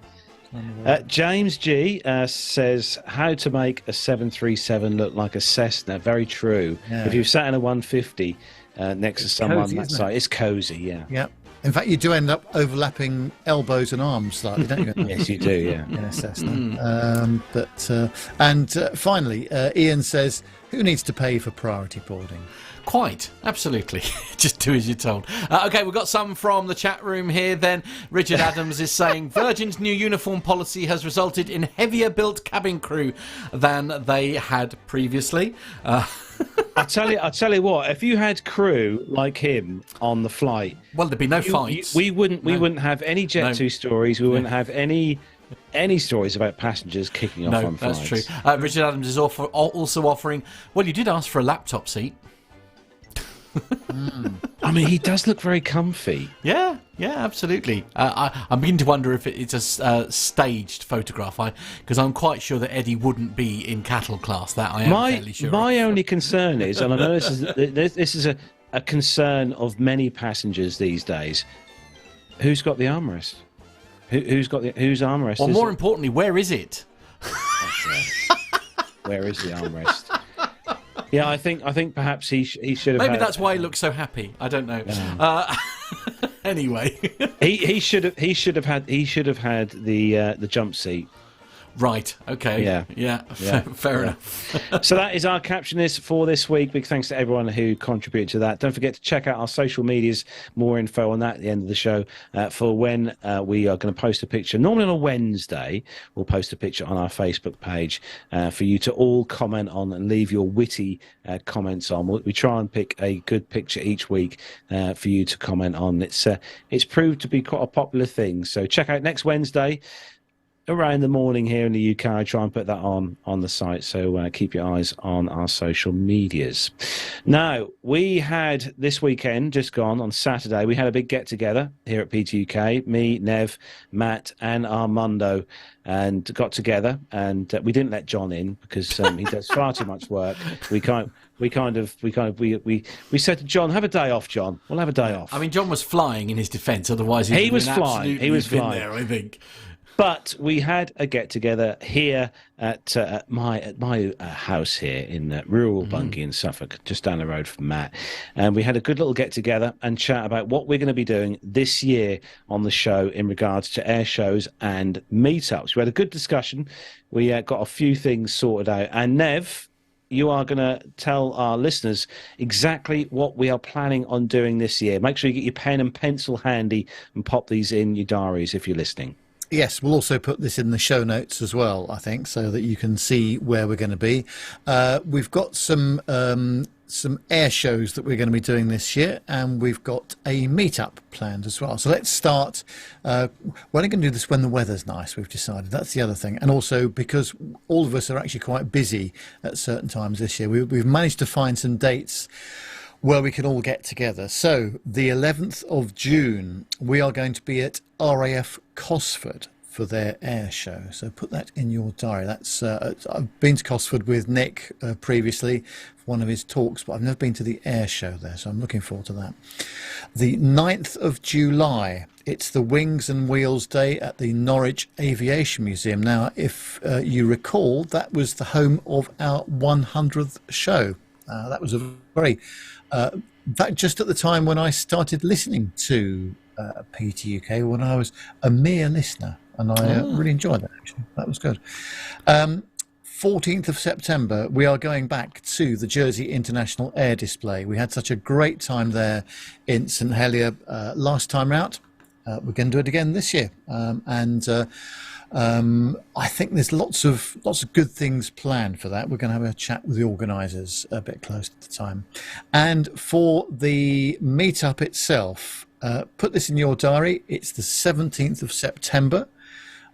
S1: James G says, how to make a 737 look like a Cessna. Very true. Yeah. If you've sat in a 150 next to someone on that side, it's cosy, yeah.
S3: Yeah. In fact, you do end up overlapping elbows and arms slightly, don't you?
S1: Yes, you do, yeah.
S3: In a Cessna. Finally, Ian says, who needs to pay for priority boarding?
S2: Quite, absolutely. Just do as you're told. Okay, we've got some from the chat room here then. Richard Adams is saying, Virgin's new uniform policy has resulted in heavier built cabin crew than they had previously.
S1: I'll tell you what, if you had crew like him on the flight,
S2: well, there'd be no fights.
S1: We wouldn't have any Jet 2 stories. We wouldn't have any stories about passengers kicking off on flights.
S2: That's true. Richard Adams is also offering, well, you did ask for a laptop seat.
S1: I mean, he does look very comfy.
S2: Yeah, absolutely. I'm beginning to wonder if it's a staged photograph, because I'm quite sure that Eddie wouldn't be in cattle class. That I am fairly sure.
S1: My only concern is, and I know this is a concern of many passengers these days, Who's got the armrest? Who's armrest?
S2: Well, more importantly, where is it?
S1: Where is the armrest? Yeah, I think perhaps he should have.
S2: Maybe that's why he looks so happy. I don't know. Anyway,
S1: he should have had the jump seat.
S2: Right. Okay.
S1: Yeah.
S2: Fair enough.
S1: So that is our captionist for this week. Big thanks to everyone who contributed to that. Don't forget to check out our social medias. More info on that at the end of the show for when we are going to post a picture. Normally on a Wednesday, we'll post a picture on our Facebook page for you to all comment on and leave your witty comments on. We try and pick a good picture each week for you to comment on. It's proved to be quite a popular thing. So check out next Wednesday. Around the morning here in the UK, I try and put that on the site, so keep your eyes on our social medias. Now, we had this weekend, just gone on Saturday, we had a big get-together here at PT UK, me, Nev, Matt and Armando, and got together, and we didn't let John in because he does far too much work. We said to John, have a day off, John. We'll have a day off.
S2: I mean, John was flying in his defence, otherwise he was flying. He was flying there, I think.
S1: But we had a get-together here at my house here in rural Bungay in Suffolk, just down the road from Matt. And we had a good little get-together and chat about what we're going to be doing this year on the show in regards to air shows and meetups. We had a good discussion. We got a few things sorted out. And Nev, you are going to tell our listeners exactly what we are planning on doing this year. Make sure you get your pen and pencil handy and pop these in your diaries if you're listening.
S3: Yes, we'll also put this in the show notes as well, I think, so that you can see where we're going to be. We've got some air shows that we're going to be doing this year, and we've got a meetup planned as well. So let's start. We're only going to do this when the weather's nice, we've decided. That's the other thing. And also because all of us are actually quite busy at certain times this year, we've managed to find some dates where we can all get together. So the 11th of June, we are going to be at RAF Cosford for their air show. So put that in your diary. That's I've been to Cosford with Nick previously for one of his talks, but I've never been to the air show there, so I'm looking forward to that. The 9th of July, it's the Wings and Wheels Day at the Norwich Aviation Museum. Now, if you recall, that was the home of our 100th show. That was a very... in fact, just at the time when I started listening to PT UK, when I was a mere listener, and I really enjoyed that, actually. That was good. 14th of September, we are going back to the Jersey International Air Display. We had such a great time there in St Helier last time out. We're going to do it again this year. I think there's lots of good things planned for that. We're going to have a chat with the organisers a bit close to the time. And for the meetup itself, put this in your diary. It's the 17th of September.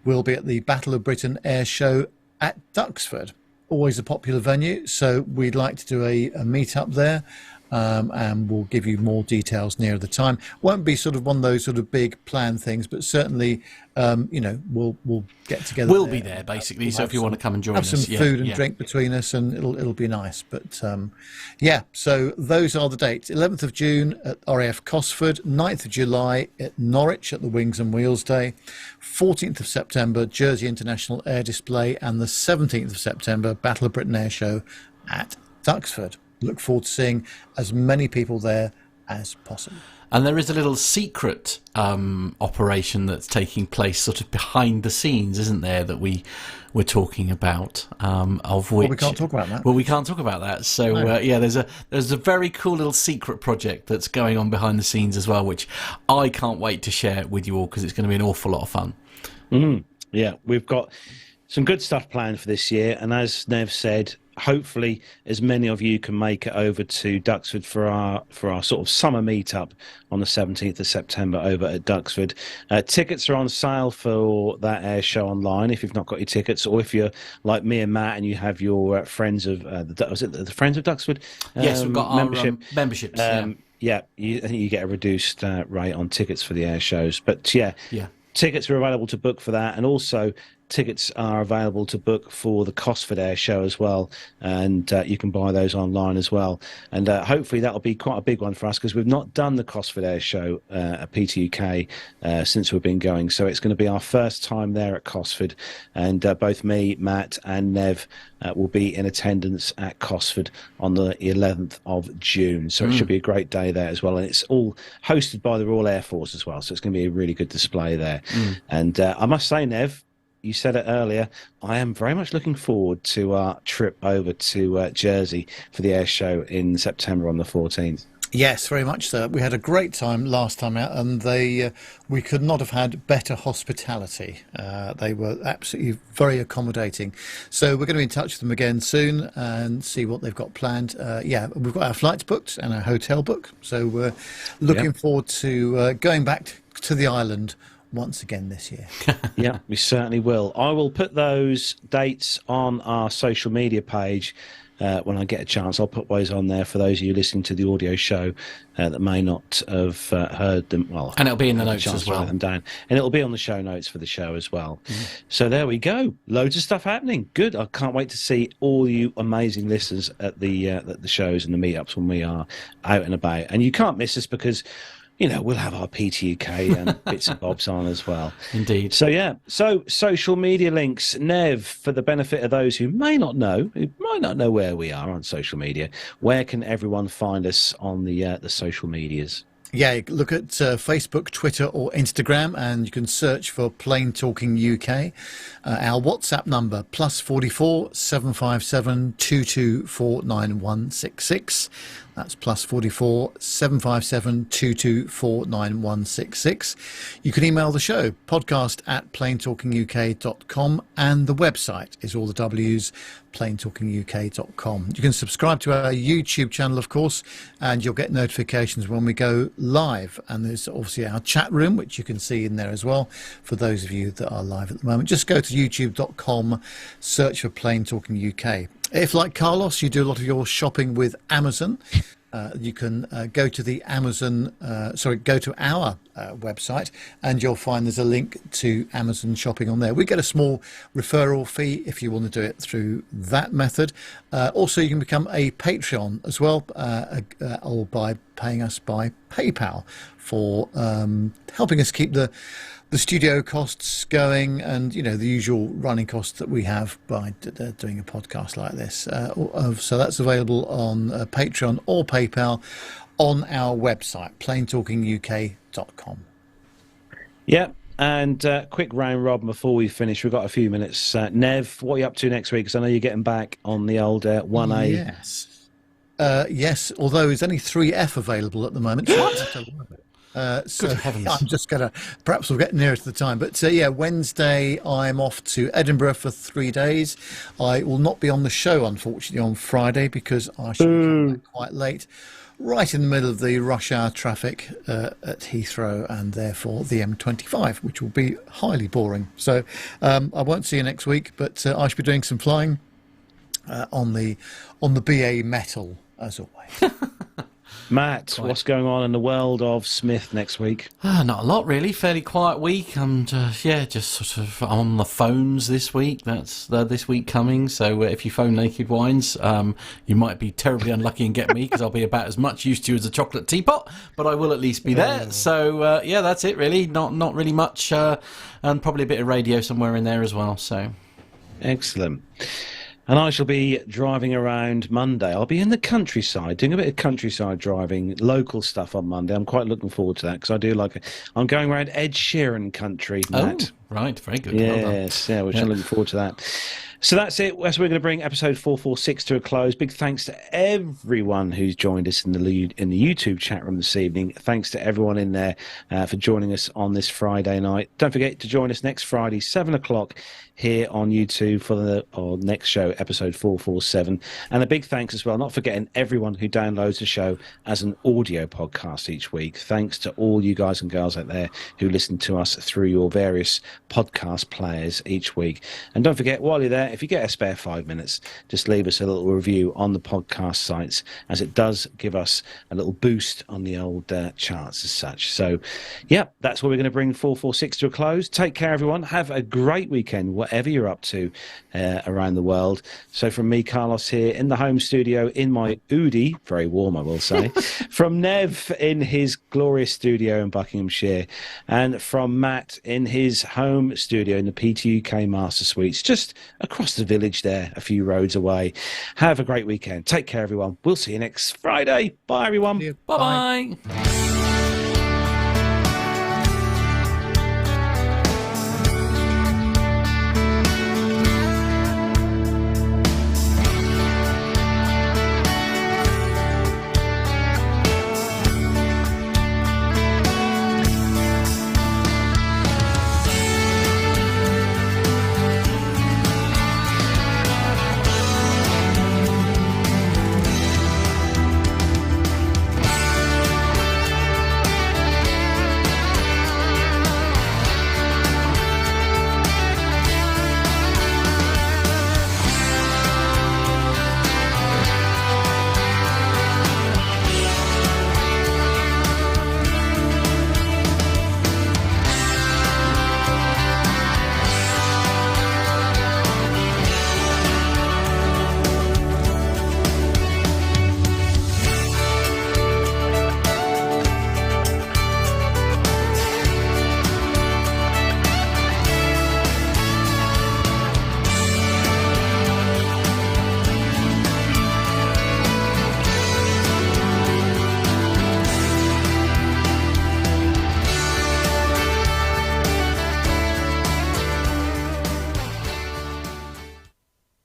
S3: We'll be at the Battle of Britain Air Show at Duxford. Always a popular venue, so we'd like to do a meetup there. And we'll give you more details near the time. Won't be sort of one of those sort of big planned things, but certainly, we'll get together.
S2: We'll be there basically. We'll so if you want to come and join us,
S3: have some food and drink between us, and it'll be nice. But so those are the dates: 11th of June at RAF Cosford, 9th of July at Norwich at the Wings and Wheels Day, 14th of September Jersey International Air Display, and the 17th of September Battle of Britain Air Show at Duxford. Look forward to seeing as many people there as possible.
S2: And there is a little secret operation that's taking place sort of behind the scenes, isn't there, that we're talking about, of which...
S3: Well, we can't talk about that.
S2: Well, we can't talk about that. So, no. There's a very cool little secret project that's going on behind the scenes as well, which I can't wait to share with you all because it's going to be an awful lot of fun.
S1: Mm-hmm. Yeah, we've got some good stuff planned for this year. And as Nev said... hopefully as many of you can make it over to Duxford for our sort of summer meetup on the 17th of September over at Duxford. Tickets are on sale for that air show online if you've not got your tickets, or if you're like me and Matt and you have your friends of was it the Friends of Duxford?
S2: Yes, we've got
S1: membership.
S2: Our memberships.
S1: I think you get a reduced rate on tickets for the air shows. But yeah. Tickets are available to book for that, and also tickets are available to book for the Cosford Airshow as well, and you can buy those online as well. And hopefully that'll be quite a big one for us, because we've not done the Cosford Airshow at PTUK since we've been going. So it's going to be our first time there at Cosford, and both me, Matt, and Nev will be in attendance at Cosford on the 11th of June. So it should be a great day there as well. And it's all hosted by the Royal Air Force as well. So it's going to be a really good display there. And I must say, Nev, you said it earlier, I am very much looking forward to our trip over to Jersey for the air show in September on the 14th.
S3: Yes, very much so. We had a great time last time out, and we could not have had better hospitality. They were absolutely very accommodating. So we're going to be in touch with them again soon and see what they've got planned. We've got our flights booked and our hotel booked. So we're looking forward to going back to the island once again this year.
S1: Yeah, we certainly will. I will put those dates on our social media page when I get a chance. I'll put those on there for those of you listening to the audio show that may not have heard them. Well,
S2: and it'll be in the notes as well.
S1: Them down. And it'll be on the show notes for the show as well. So there we go. Loads of stuff happening. Good. I can't wait to see all you amazing listeners at the shows and the meetups when we are out and about. And you can't miss us because, you know, we'll have our PTUK and bits and bobs on as well.
S2: Indeed.
S1: So, yeah. So, social media links. Nev, for the benefit of those who might not know where we are on social media, where can everyone find us on the social medias?
S3: Yeah, look at Facebook, Twitter or Instagram, and you can search for Plain Talking UK. Our WhatsApp number, +44 757 224 9166. That's +44 757 224 9166. You can email the show, podcast@plaintalkinguk.com, and the website is all the W's, plaintalkinguk.com. You can subscribe to our YouTube channel, of course, and you'll get notifications when we go live. And there's obviously our chat room, which you can see in there as well, for those of you that are live at the moment. Just go to youtube.com, search for Plain Talking UK. If, like Carlos, you do a lot of your shopping with Amazon, you can go to the Amazon, go to our website, and you'll find there's a link to Amazon shopping on there. We get a small referral fee if you want to do it through that method. Also, you can become a Patreon as well, or by paying us by PayPal for helping us keep the studio costs going, and you know, the usual running costs that we have by doing a podcast like this. So that's available on Patreon or PayPal on our website, plaintalkinguk.com.
S1: Yeah, and quick round robin before we finish. We've got a few minutes. Nev, what are you up to next week? Because I know you're getting back on the old 1A.
S3: Yes. Yes, although there's only 3F available at the moment. So so I'm just going to, perhaps we'll get nearer to the time. But Wednesday I'm off to Edinburgh for 3 days. I will not be on the show, unfortunately, on Friday because I should come back quite late, right in the middle of the rush hour traffic at Heathrow and therefore the M25, which will be highly boring. So I won't see you next week, but I should be doing some flying on the BA Metal, as always.
S1: Matt, what's going on in the world of Smith next week?
S2: Not a lot, really. Fairly quiet week. And just sort of on the phones this week. That's this week coming. So if you phone Naked Wines, you might be terribly unlucky and get me, because I'll be about as much used to you as a chocolate teapot, but I will at least be there. So that's it, really. Not really much, and probably a bit of radio somewhere in there as well. So
S1: excellent. And I shall be driving around Monday. I'll be in the countryside, doing a bit of countryside driving, local stuff on Monday. I'm quite looking forward to that, because I do like it. I'm going around Ed Sheeran country, Matt.
S2: Oh, right. Very good.
S1: Yes,
S2: well
S1: I'm looking forward to that. So that's it. That's we're going to bring episode 446 to a close. Big thanks to everyone who's joined us in the YouTube chat room this evening. Thanks to everyone in there for joining us on this Friday night. Don't forget to join us next Friday, 7 o'clock, here on YouTube for the next show, episode 447. And a big thanks as well, not forgetting everyone who downloads the show as an audio podcast each week. Thanks to all you guys and girls out there who listen to us through your various podcast players each week. And don't forget, while you're there, there, if you get a spare 5 minutes, just leave us a little review on the podcast sites, as it does give us a little boost on the old charts as such. So, yeah, that's where we're going to bring 446 to a close. Take care, everyone. Have a great weekend, whatever you're up to around the world. So from me, Carlos, here in the home studio in my Oodie, very warm, I will say, from Nev in his glorious studio in Buckinghamshire, and from Matt in his home studio in the PTUK Master Suites, just across the village there, a few roads away. Have a great weekend. Take care, everyone. We'll see you next Friday. Bye, everyone.
S2: Bye-bye.